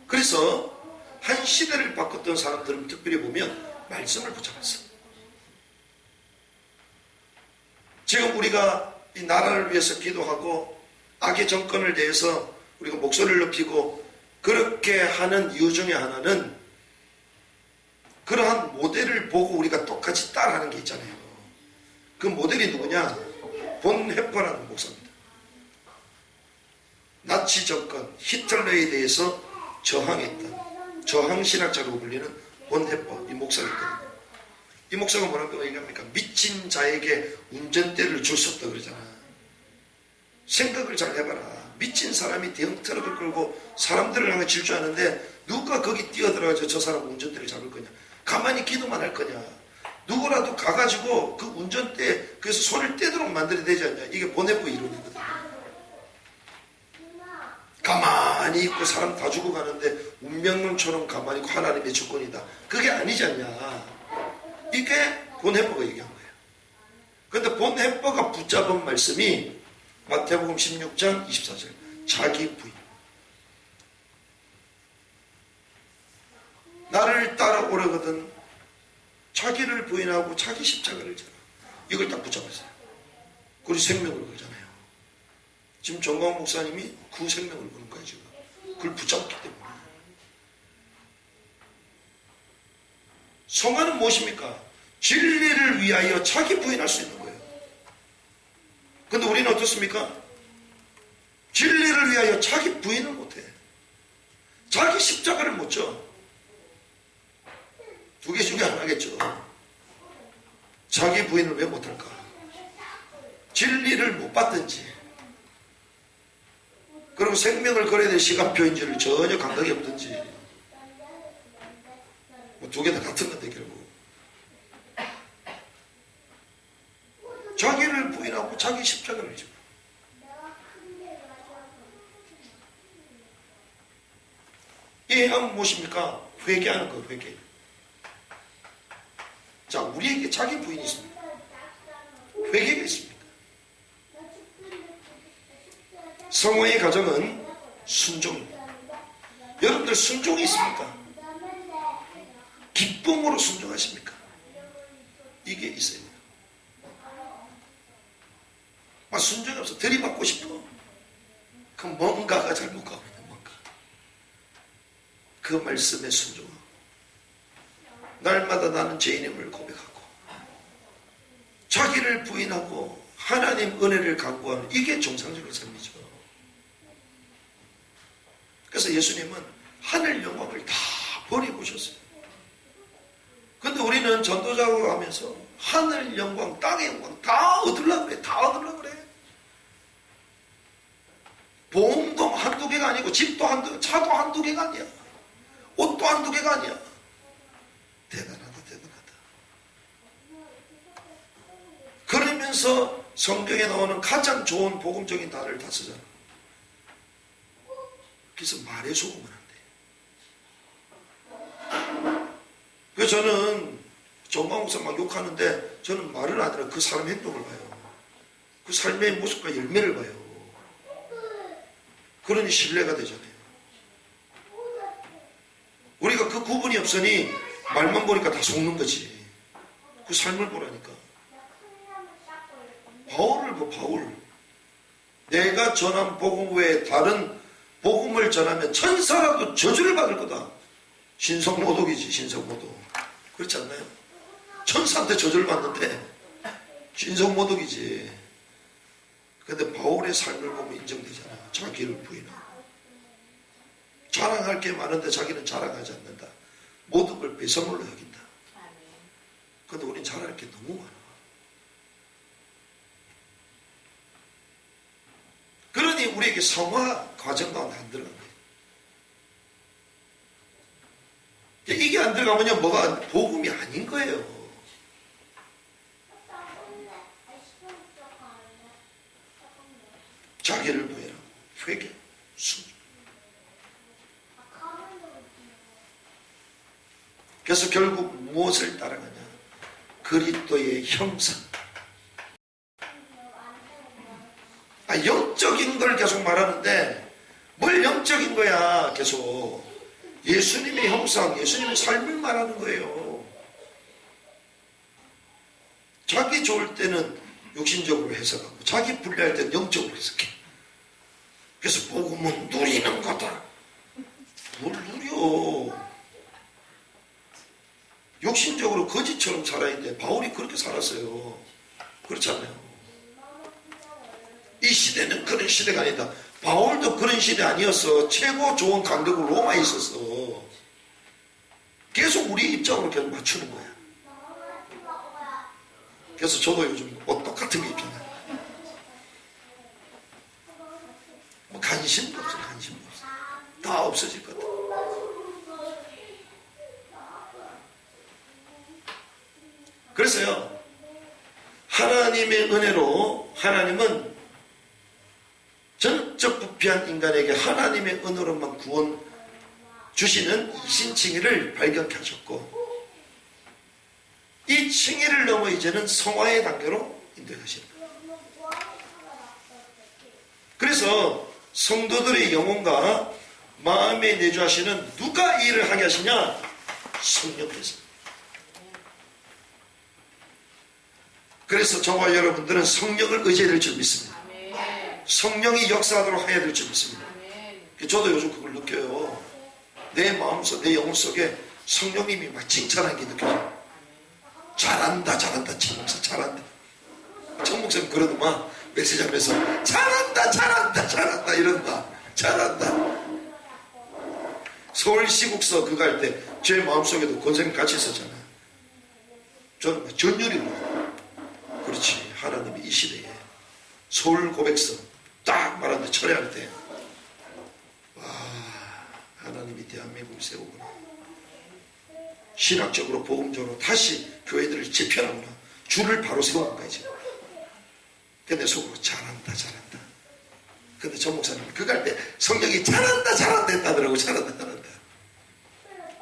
그래서 한 시대를 바꿨던 사람들은 특별히 보면 말씀을 붙잡았어. 지금 우리가 이 나라를 위해서 기도하고 악의 정권을 대해서 우리가 목소리를 높이고 그렇게 하는 이유 중에 하나는 그러한 모델을 보고 우리가 똑같이 따라하는 게 있잖아요. 그 모델이 누구냐? 본 헤퍼라는 목사입니다. 나치 정권, 히틀러에 대해서 저항했던 저항신학자로 불리는 본 헤퍼, 이 목사가 있거든요. 이 목사가 뭐라고 얘기합니까? 미친 자에게 운전대를 줄 수 없다 그러잖아. 생각을 잘 해봐라. 미친 사람이 대형 트럭을 끌고 사람들을 향해 질주하는데 누가 거기 뛰어들어가지고 저 사람 운전대를 잡을 거냐? 가만히 기도만 할 거냐? 누구라도 가가지고 그 운전대, 그래서 손을 떼도록 만들어야 되지 않냐? 이게 본헤퍼 이론이거든요. 가만히 있고 사람 다 죽어가는데 운명론처럼 가만히 있고 하나님의 주권이다. 그게 아니지 않냐? 이게 본헤퍼가 얘기한 거예요. 그런데 본헤퍼가 붙잡은 말씀이 마태복음 16장 24절 자기 부인. 나를 따라오려거든 자기를 부인하고 자기 십자가를 져라. 이걸 딱 붙잡았어요. 그리고 생명을 걸잖아요. 지금 정광훈 목사님이 그 생명을 거는 거예요. 지금 그걸 붙잡았기 때문에. 성화는 무엇입니까? 진리를 위하여 자기 부인할 수 있는 거예요. 근데 우리는 어떻습니까? 진리를 위하여 자기 부인을 못해. 자기 십자가를 못 져. 두 개 중에 하나겠죠. 자기 부인을 왜 못할까? 진리를 못 받든지, 그리고 생명을 걸어야 될 시간표인지를 전혀 감각이 없든지, 뭐 두 개 다 같은 건데 결국. 자기를 부인하고 자기 십자가를 져. 이 행함은 무엇입니까? 회개하는 거, 회개. 자, 우리에게 자기 부인이 있습니다. 회개가 있습니다. 성화의 가정은 순종입니다. 여러분들 순종이 있습니까? 기쁨으로 순종하십니까? 이게 있어야 돼요. 순종이 없어. 들이받고 싶어. 그 뭔가가 잘못 가고 있는 뭔가. 그 말씀에 순종하고 날마다 나는 죄인임을 고백하고 자기를 부인하고 하나님 은혜를 간구하는 이게 정상적인 삶이죠. 그래서 예수님은 하늘 영광을 다 버려보셨어요. 근데 우리는 전도자고 하면서 하늘 영광, 땅의 영광 다 얻으려고 그래. 다 얻으려고 그래. 보험도 한두 개가 아니고 집도 한두, 차도 한두 개가 아니야. 옷도 한두 개가 아니야. 대단하다, 대단하다. 그러면서 성경에 나오는 가장 좋은 복음적인 단어를 다 쓰잖아. 그래서 말에 소금은 안 돼. 그래서 저는 정광욱사 막 욕하는데 저는 말을 아니라 그 사람 행동을 봐요. 그 삶의 모습과 열매를 봐요. 그러니 신뢰가 되잖아요. 우리가 그 구분이 없으니 말만 보니까 다 속는 거지. 그 삶을 보라니까. 바울을 봐, 바울. 내가 전한 복음 외에 다른 복음을 전하면 천사라도 저주를 받을 거다. 신성모독이지, 신성모독. 그렇지 않나요? 천사한테 저주를 받는데 신성모독이지. 근데 바울의 삶을 보면 인정되잖아. 자기를 부인하고. 자랑할 게 많은데 자기는 자랑하지 않는다. 모든 걸 배설물로 여긴다. 근데 우린 자랑할 게 너무 많아. 그러니 우리에게 성화 과정 가운데 안 들어간 거예요. 이게 안 들어가면요, 뭐가 복음이 아닌 거예요. 자기를 부인하고 회개, 순종. 그래서 결국 무엇을 따라가냐? 그리스도의 형상. 영적인 걸 계속 말하는데 뭘 영적인 거야? 계속 예수님의 형상, 예수님의 삶을 말하는 거예요. 자기 좋을 때는 육신적으로 해석하고 자기 불리할 때는 영적으로 해석해. 그래서 복음은 누리는 거다. 뭘 누려? 육신적으로 거지처럼 살아야 돼. 바울이 그렇게 살았어요. 그렇지 않아요? 이 시대는 그런 시대가 아니다. 바울도 그런 시대 아니었어. 최고 좋은 강대국 로마에 있었어. 계속 우리 입장으로 계속 맞추는 거야. 그래서 저도 요즘 옷 똑같은 거 입잖아요. 뭐 관심도 없어, 관심도 없어. 다 없어질 것 같아. 그래서요, 하나님의 은혜로 하나님은 전적 부패한 인간에게 하나님의 은혜로만 구원 주시는 이신칭의를 발견케 하셨고, 이 칭의를 넘어 이제는 성화의 단계로 인도하십니다. 그래서 성도들의 영혼과 마음에 내주하시는 누가 이 일을 하게 하시냐? 성령께서. 그래서 저와 여러분들은 성령을 의지해야 될 줄 믿습니다. 성령이 역사하도록 해야 될 줄 믿습니다. 저도 요즘 그걸 느껴요. 내 마음속, 내 영혼 속에 성령님이 막 칭찬하는 게 느껴져요. 잘한다, 잘한다, 정목사 잘한다. 정목사님 그러더만 메시지 하면서 잘한다, 잘한다, 잘한다 이런다. 잘한다. 서울시국서 그거 할 때 제 마음속에도 권사님 같이 있었잖아요. 저는 막 전율이로 그렇지. 하나님이 이 시대에 서울 고백서 딱 말하는데 철회할 때, 와, 하나님이 대한민국을 세우구나. 신학적으로 복음적으로 다시 교회들을 재편하구나. 줄을 바로 세우는 거야 지금. 근데 속으로 잘한다, 잘한다. 근데 전 목사님 그거 할 때 성령이 잘한다, 잘한다 했다더라고. 잘한다, 잘한다.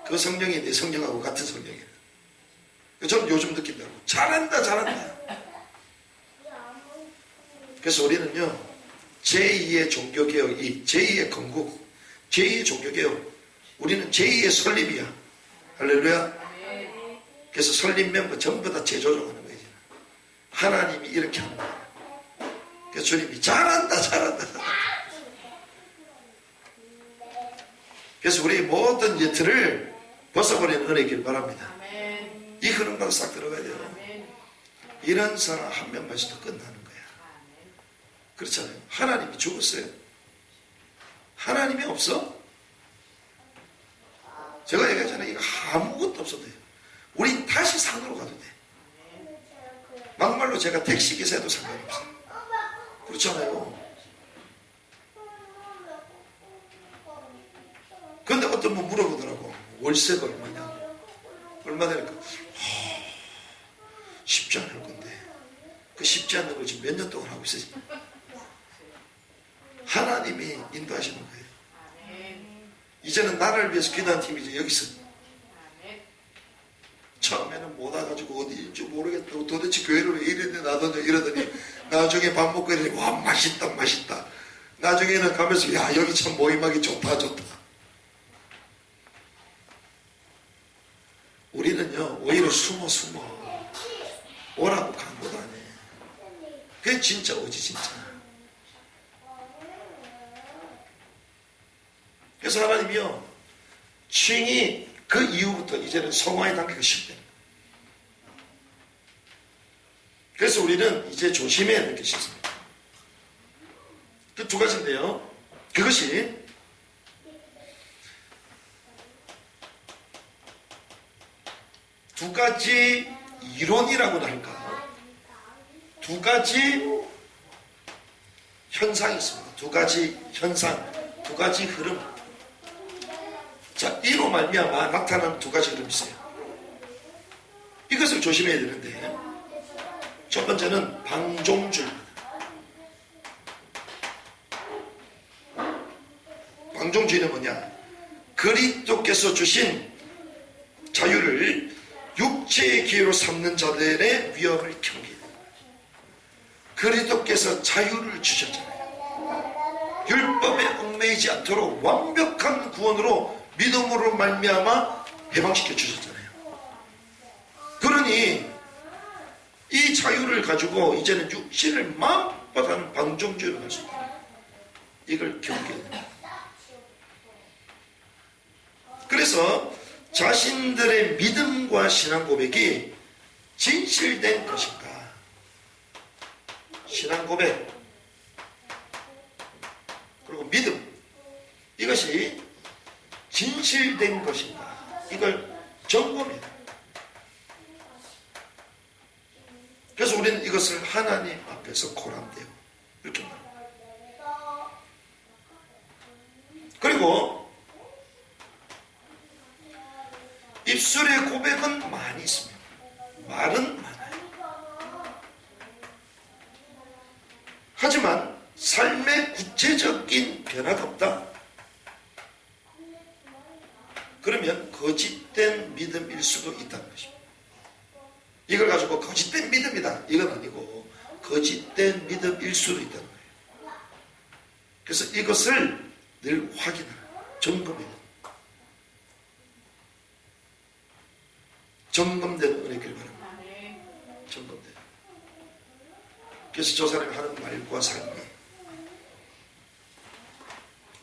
그 성령이 내 성령하고 같은 성령이에요. 저는 요즘 느낀다고. 잘한다, 잘한다. 그래서 우리는요, 제2의 종교개혁, 제2의 건국, 제2의 종교개혁, 우리는 제2의 설립이야. 할렐루야. 그래서 설립 멤버 전부 다 재조정하는 거예요. 하나님이 이렇게 합니다. 그래서 주님이 잘한다, 잘한다. 그래서 우리 모든 틀을 벗어버리는 은혜길 바랍니다. 이 흐름으로 싹 들어가야 돼요. 이런 사람 한 명만 있어도 끝나는 거야. 그렇잖아요. 하나님이 죽었어요. 하나님이 없어? 제가 얘기하잖아요. 이거 아무것도 없어도 돼요. 우린 다시 산으로 가도 돼. 막말로 제가 택시기사에도 상관없어요. 그렇잖아요. 근데 어떤 분 물어보더라고. 월세가 얼마냐. 얼마 되니까 쉽지 않을 건데 그 쉽지 않는 걸 지금 몇 년 동안 하고 있어요. 하나님이 인도하시는 거예요. 이제는 나라를 위해서 기도하는 팀이 이제 여기 있어요. 처음에는 못 와가지고 어디인지 모르겠다고 도대체 교회를 왜 이랬네 나더니 이러더니 나중에 밥 먹고 이러니 와 맛있다 맛있다. 나중에는 가면서 야 여기 참 모임하기 좋다 좋다. 우리는요 오히려 숨어 오라고 강구도 안 해. 그게 진짜 오지 진짜. 그래서 하나님이요 칭이 그 이후부터 이제는 성화의 단계가 시작됩니다. 그래서 우리는 이제 조심해야 될 것이 있습니다. 그 두 가지인데요. 그것이 두 가지 이론이라고나 할까? 두 가지 현상이 있습니다. 두 가지 현상, 두 가지 흐름. 자, 이로 말미암아 나타나는 두 가지 흐름이 있어요. 이것을 조심해야 되는데, 첫 번째는 방종주의입니다. 방종주의는 뭐냐? 그리스도께서 주신 자유를 육체의 기회로 삼는 자들의 위험을 경계해야 됩니다. 그리스도께서 자유를 주셨잖아요. 율법에 얽매이지 않도록 완벽한 구원으로 믿음으로 말미암아 해방시켜 주셨잖아요. 그러니 이 자유를 가지고 이제는 육신을 마음껏 하는 방종주의로 갈 수 있다. 이걸 경계해야 됩니다. 그래서 자신들의 믿음과 신앙 고백이 진실된 것인가? 신앙 고백 그리고 믿음 이것이 진실된 것인가? 이걸 점검해야 됩니다. 그래서 우리는 이것을 하나님 앞에서 고람되어 이렇게 말합니다. 그리고 입술의 고백은 많이 있습니다. 말은 많아요. 하지만 삶의 구체적인 변화가 없다. 그러면 거짓된 믿음일 수도 있다는 것입니다. 이걸 가지고 거짓된 믿음이다. 이건 아니고 거짓된 믿음일 수도 있다는 거예요. 그래서 이것을 늘 확인하라. 점검해야 됩니다. 점검되는 은혜길 바랍니다. 점검되는. 그래서 저 사람이 하는 말과 삶이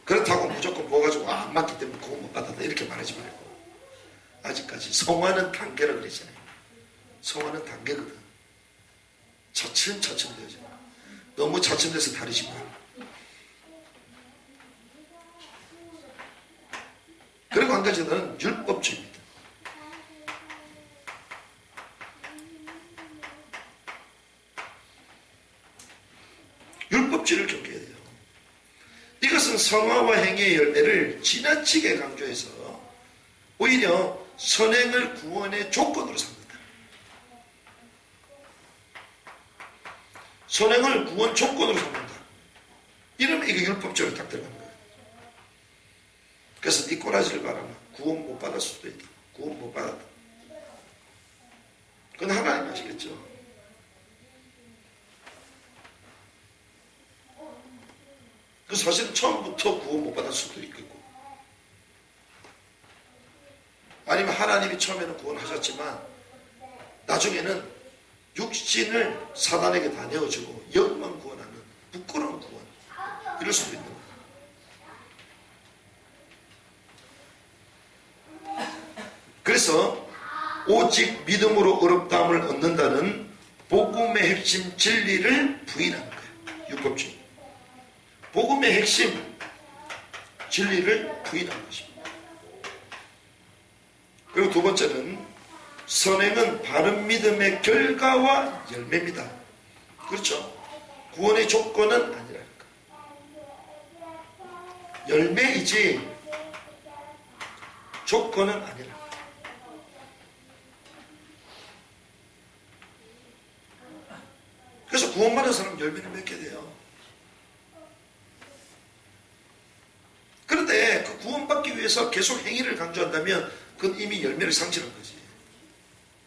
그렇다고 무조건 뭐 가지고 안 맞기 때문에 그거 못 받았다 이렇게 말하지 말고 아직까지 성화는 단계라 그랬잖아요. 성화는 단계거든. 차츰차츰 되어져. 너무 차츰돼서 다르지 마. 그리고 한 가지는 율법주의입니다. 율법주의를 경계해야 돼요. 이것은 성화와 행위의 열매를 지나치게 강조해서 오히려 선행을 구원의 조건으로 삼는다. 선행을 구원 조건으로 삼는다. 이러면 이게 율법적으로 딱 들어가는 거예요. 그래서 네 꼬라지를 봐라. 구원 못 받을 수도 있다. 구원 못 받았다. 그건 하나님 아시겠죠? 그 사실은 처음부터 구원 못 받을 수도 있겠고 아니면 하나님이 처음에는 구원하셨지만 나중에는 육신을 사단에게 다 내어주고 영만 구원하는 부끄러운 구원 이럴 수도 있는 거예요. 그래서 오직 믿음으로 어렵다함을 얻는다는 복음의 핵심 진리를 부인하는 거예요. 율법주의 복음의 핵심 진리를 부인하는 것입니다. 그리고 두 번째는 선행은 바른 믿음의 결과와 열매입니다. 그렇죠? 구원의 조건은 아니라니까. 열매이지 조건은 아니라. 그래서 구원받은 사람은 열매를 맺게 돼요. 그런데 그 구원받기 위해서 계속 행위를 강조한다면 그건 이미 열매를 상실한 거지.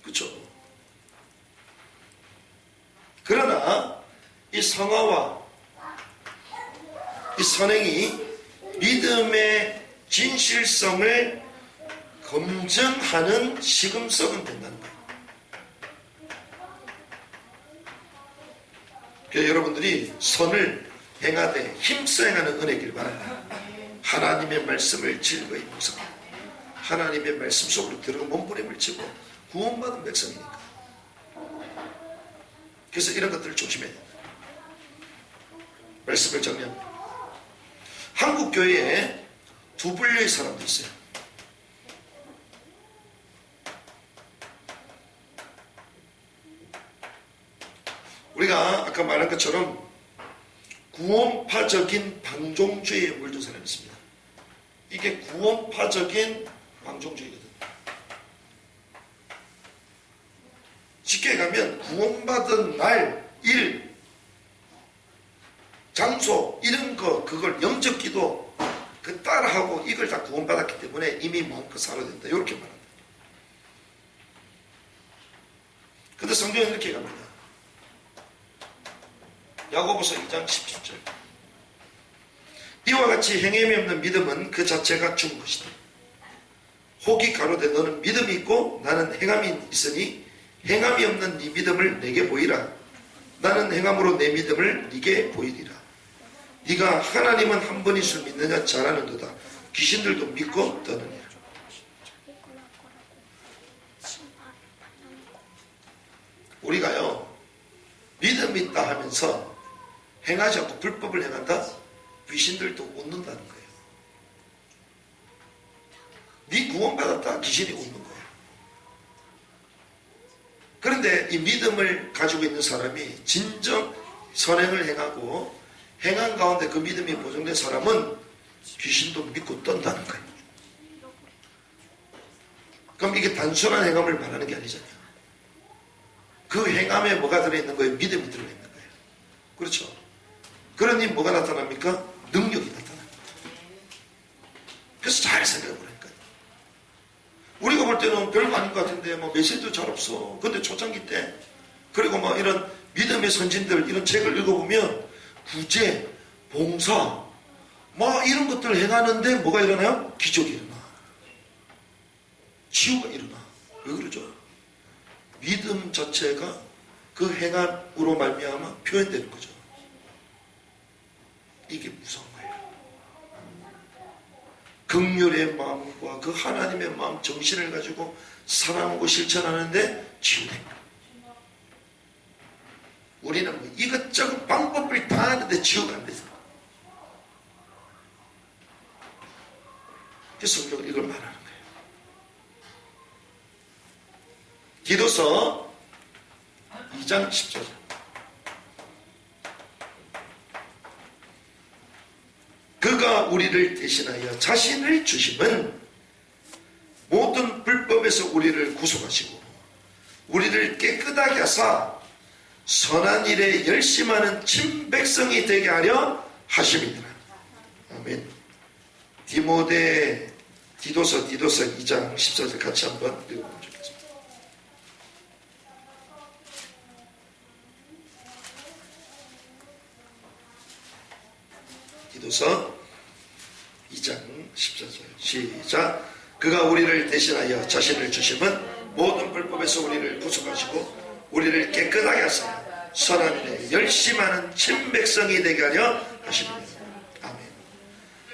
그렇죠? 그러나 이 성화와 이 선행이 믿음의 진실성을 검증하는 시금석은 된다는 거예요. 그래서 여러분들이 선을 행하되 힘써 행하는 은혜길 바랍니다. 하나님의 말씀을 즐거이 묵상하고 하나님의 말씀 속으로 들어가 몸부림을 치고 구원받은 백성이니까. 그래서 이런 것들을 조심해야 된다. 말씀을 정리합니다. 한국 교회에 두 분류의 사람도 있어요. 우리가 아까 말한 것처럼 구원파적인 방종주의에 물든 사람이 있습니다. 이게 구원파적인 방종주의거든. 쉽게 가면 구원받은 날, 일, 장소 이런 거 그걸 영적 기도 그 따라하고 이걸 다 구원받았기 때문에 이미 마음껏 살아야 된다. 이렇게 말한다. 근데 성경은 이렇게 갑니다. 야고보서 2장 17절. 이와 같이 행함이 없는 믿음은 그 자체가 죽은 것이다. 혹이 가로되 너는 믿음이 있고 나는 행함이 있으니 행함이 없는 네 믿음을 내게 보이라. 나는 행함으로 내 믿음을 네게 보이리라. 네가 하나님은 한 분이실 믿느냐 잘하는도다. 귀신들도 믿고 떠느니라. 우리가요 믿음이 있다 하면서 행하지 않고 불법을 행한다? 귀신들도 웃는다는 거예요. 네 구원받았다? 귀신이 웃는 거예요. 그런데 이 믿음을 가지고 있는 사람이 진정 선행을 행하고 행한 가운데 그 믿음이 보존된 사람은 귀신도 믿고 떤다는 거예요. 그럼 이게 단순한 행함을 말하는 게 아니잖아요. 그 행함에 뭐가 들어있는 거예요? 믿음이 들어있는 거예요. 그렇죠? 그러니 뭐가 나타납니까? 능력이 나타납니다. 그래서 잘 생각해 보라니까요. 우리가 볼 때는 별거 아닌 것 같은데 뭐 메시지도 잘 없어. 근데 초창기 때 그리고 뭐 이런 믿음의 선진들 이런 책을 읽어보면 구제, 봉사 뭐 이런 것들을 행하는데 뭐가 일어나요? 기적이 일어나. 치유가 일어나. 왜 그러죠? 믿음 자체가 그 행함으로 말미암아 표현되는 거죠. 이게 무서운 거예요. 긍휼의 마음과 그 하나님의 마음 정신을 가지고 사랑하고 실천하는데 치유됩니다. 우리는 뭐 이것저것 방법을 다 하는데 치유가 안 되죠. 그래서 성경은 이걸 말하는 거예요. 디도서 2장 10절. 그가 우리를 대신하여 자신을 주심은 모든 불법에서 우리를 구속하시고 우리를 깨끗하게 하사 선한 일에 열심하는 친백성이 되게 하려 하심이니라. 아멘. 디도서 2장 14절 같이 한번 읽어보면 좋겠습니다. 디도서 2장 14절 시작. 그가 우리를 대신하여 자신을 주심은 모든 불법에서 우리를 구속하시고 우리를 깨끗하게 하사 선한 일에 열심하는 친백성이 되게 하려 하십니다. 아멘.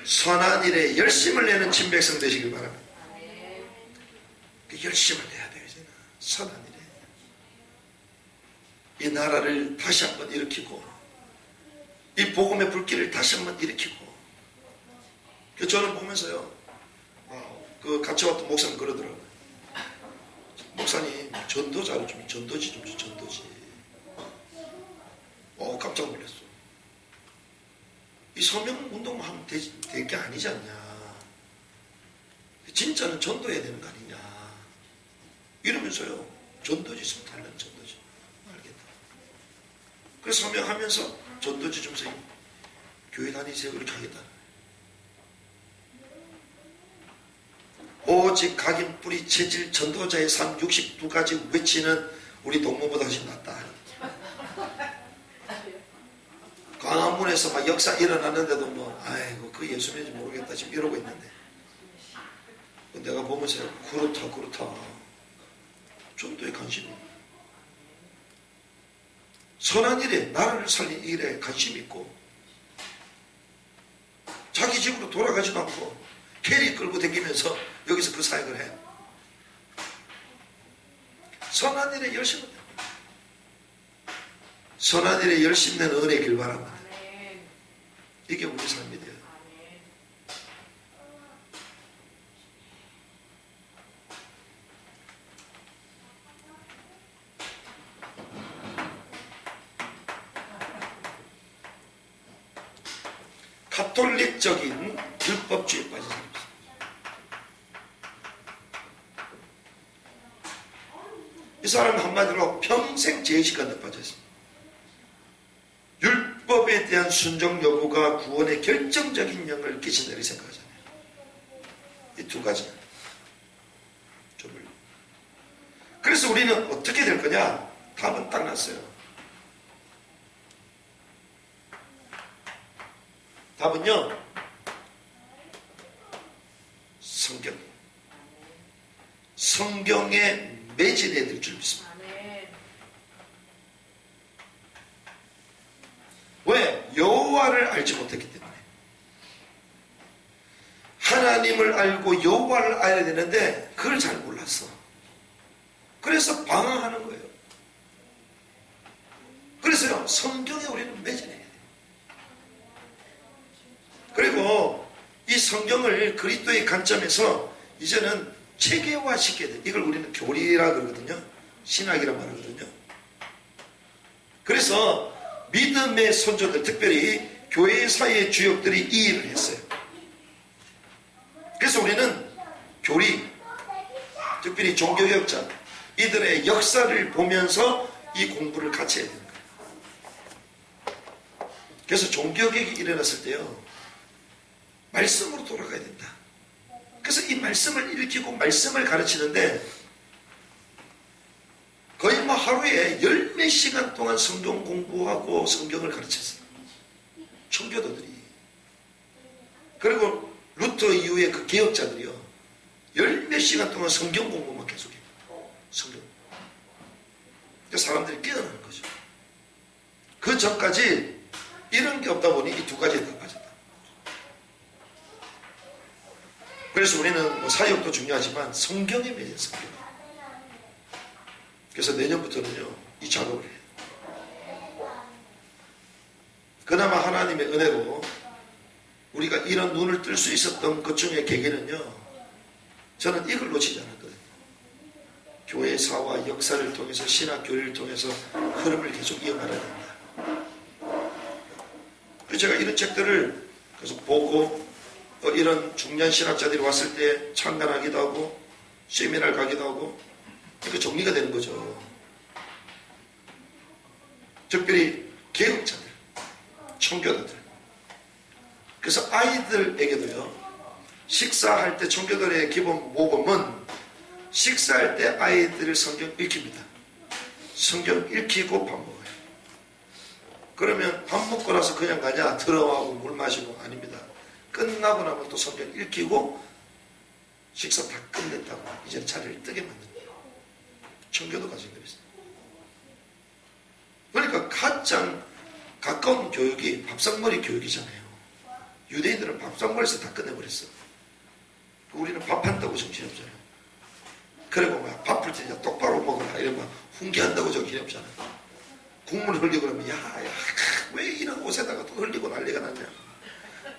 선한 일에 열심을 내는 친백성 되시길 바랍니다. 열심을 내야 돼요. 이제는 선한 일에 이 나라를 다시 한번 일으키고 이 복음의 불길을 다시 한번 일으키고. 저는 보면서요 그 같이 왔던 목사님 그러더라고요. 목사님 전도자로 좀 전도지 좀 전도지. 깜짝 놀랐어. 이 서명운동만 하면 될 게 아니지 않냐. 진짜는 전도해야 되는 거 아니냐. 이러면서요 전도지 좀 달라는 전도지. 알겠다. 그래서 서명하면서 전도지 좀 선생님 교회 다니세요 이렇게 하겠다. 오직 각인 뿌리 체질 전도자의 삶 62가지 외치는 우리 동무보다 훨씬 낫다. 광화문에서 막 역사 일어났는데도 뭐 아이고 그 예수님인지 모르겠다 지금 이러고 있는데 내가 보면서 그렇다. 전도에 관심이. 선한 일에, 나라를 살린 일에 관심이 있고, 자기 집으로 돌아가지도 않고 캐리 끌고 다니면서 여기서 그 사역을 해. 선한 일에 열심을 해. 선한 일에 열심 낸 은혜의 길 바랍니다. 이게 우리 삶이 돼요. 가톨릭적인 율법주의에 빠진 사람입니다. 이 사람은 한마디로 평생 죄의식관에 빠져 있습니다. 율법에 대한 순종 여부가 구원에 결정적인 영향을 끼친다 이렇게 생각하잖아요. 이 두 가지. 그래서 우리는 어떻게 될 거냐? 답은 딱 났어요. 답은요, 성경에 매진해야 될 줄 믿습니다. 왜? 여호와를 알지 못했기 때문에. 하나님을 알고 여호와를 알아야 되는데 그걸 잘 몰랐어. 그래서 방황하는 거예요. 그래서요, 성경에 우리는 매진해야 돼요. 그리고 이 성경을 그리스도의 관점에서 이제는 체계화시켜야 돼요. 이걸 우리는 교리라 그러거든요. 신학이라 말하거든요. 그래서 믿음의 선조들, 특별히 교회 사이의 주역들이 이 일을 했어요. 그래서 우리는 교리, 특별히 종교개혁자, 이들의 역사를 보면서 이 공부를 같이 해야 되는 거예요. 그래서 종교개혁이 일어났을 때요, 말씀으로 돌아가야 된다. 그래서 이 말씀을 읽히고 말씀을 가르치는데 거의 뭐 하루에 10몇 시간 동안 성경 공부하고 성경을 가르쳤어요. 청교도들이. 그리고 루터 이후에 그 개혁자들이요, 10몇 시간 동안 성경 공부만 계속해요. 성경. 그러니까 사람들이 깨어나는 거죠. 그 전까지 이런 게 없다 보니 이 두 가지에 다 빠졌다. 그래서 우리는 뭐 사역도 중요하지만 성경에 매진 성경. 그래서 내년부터는요, 이 작업을 해요. 그나마 하나님의 은혜로 우리가 이런 눈을 뜰 수 있었던 것 중에 계기는요, 저는 이걸 놓치지 않았거든요. 교회 사와 역사를 통해서, 신학 교리를 통해서 흐름을 계속 이어가야 된다. 그래서 제가 이런 책들을 계속 보고, 또 이런 중년 신학자들이 왔을 때 참관하기도 하고 세미나를 가기도 하고, 그러니까 정리가 되는 거죠. 특별히 개혁자들, 청교도들. 그래서 아이들에게도요, 식사할 때 청교도의 기본 모범은 식사할 때 아이들을 성경 읽힙니다. 성경 읽히고 밥 먹어요. 그러면 밥 먹고 나서 그냥 가냐? 들어가고 물 마시고? 아닙니다. 끝나고 나면 또 성경 읽히고 식사 다 끝냈다고 이제 자리를 뜨게 만듭니다. 청교도 가정들이 있어요. 그러니까 가장 가까운 교육이 밥상머리 교육이잖아요. 유대인들은 밥상머리에서 다 끝내버렸어. 우리는 밥한다고 정신없잖아요. 그리고 막 밥을 진짜 똑바로 먹어라 이러면 훈계한다고 정신없잖아. 국물 흘리고 그러면 야, 왜 이런 옷에다가 또 흘리고 난리가 났냐.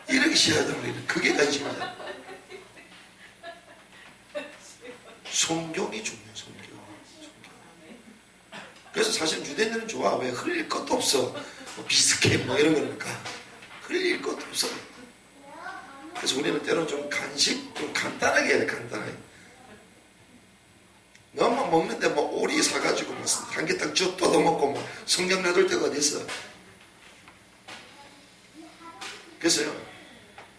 이렇게 시작하다 우리는. 그게 관심이다. 성경이 중요해. 성경. 그래서 사실 유대인들은 좋아. 왜 흘릴 것도 없어. 뭐 비스켓 뭐 이런 거니까 흘릴 것도 없어. 그래서 우리는 때로는 좀 간식 좀 간단하게 해야 돼. 간단하게. 너무 먹는데 뭐 오리 사가지고 뭐 삼계탕 쭉 뜯어먹고 뭐 성경 놔둘 데가 어디 있어. 그래서요,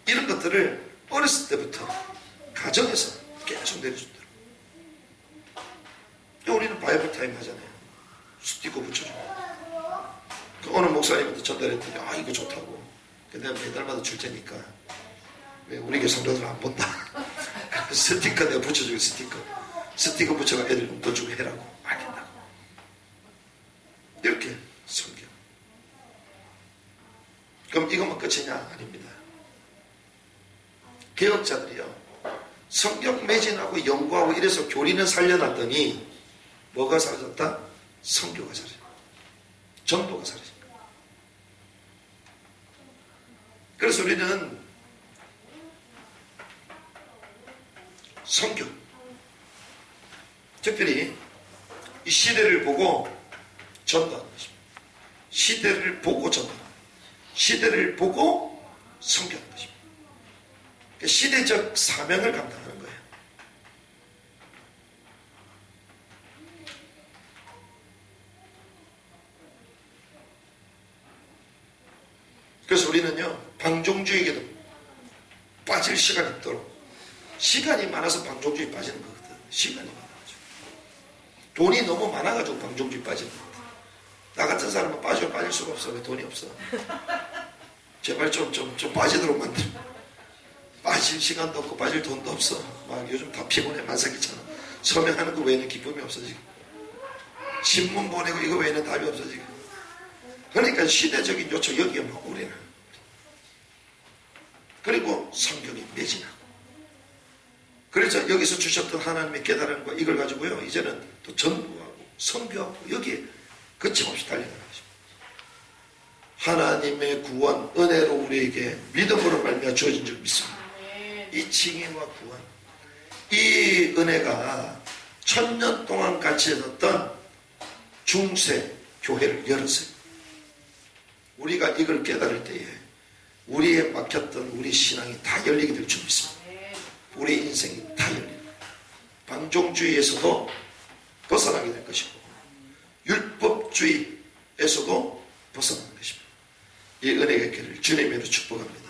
이런 것들을 어렸을 때부터 가정에서 계속 내려준다. 우리는 바이블 타임 하잖아요. 스티커 붙여주고. 그 어느 목사님한테 전달했더니 아 이거 좋다고. 내가 매달마다 줄 테니까 왜 우리 교회 성도들 안 본다. 스티커 내가 붙여주고 스티커 붙여가 애들 돈 주고 해라고 안 된다고. 이렇게 성경. 그럼 이것만 끝이냐? 아닙니다. 개혁자들이요 성경 매진하고 연구하고 이래서 교리는 살려놨더니 뭐가 사라졌다? 성교가 사라졌다. 전도가 사라졌다. 그래서 우리는 성교, 특별히 이 시대를 보고 전도하는 것입니다. 시대를 보고 전도하는 것입니다. 시대를 보고 성교하는 것입니다. 시대적 사명을 감당하는 거예요. 그래서 우리는요 방종주의에게도 빠질 시간이 있도록, 시간이 많아서 방종주의 빠지는 거거든. 시간이 많아가지고 돈이 너무 많아가지고 방종주의 빠지는 거거든. 나 같은 사람은 빠질 수가 없어. 왜? 돈이 없어. 제발 좀 빠지도록 만들어. 빠질 시간도 없고 빠질 돈도 없어. 막 요즘 다 피곤해. 만삭이잖아. 서명하는 거 외에는 기쁨이 없어 지금. 신문 보내고 이거 외에는 답이 없어 지금. 그러니까 시대적인 요청 여기에 막 우리는. 그리고 성경이 매진하고. 그래서 여기서 주셨던 하나님의 깨달음과 이걸 가지고요 이제는 또 전도하고 선교하고 여기에 거침없이 달려가는 것입니다. 하나님의 구원 은혜로 우리에게 믿음으로 말미암아 주어진 줄 믿습니다. 이 칭의와 구원, 이 은혜가 1000년 동안 같이 있었던 중세 교회를 열었어요. 우리가 이걸 깨달을 때에 우리의 막혔던 우리 신앙이 다 열리게 될 줄 믿습니다. 우리 인생이 다 열립니다. 방종주의에서도 벗어나게 될 것이고 율법주의에서도 벗어나는 것입니다. 이 은혜의 길을 주님으로 축복합니다.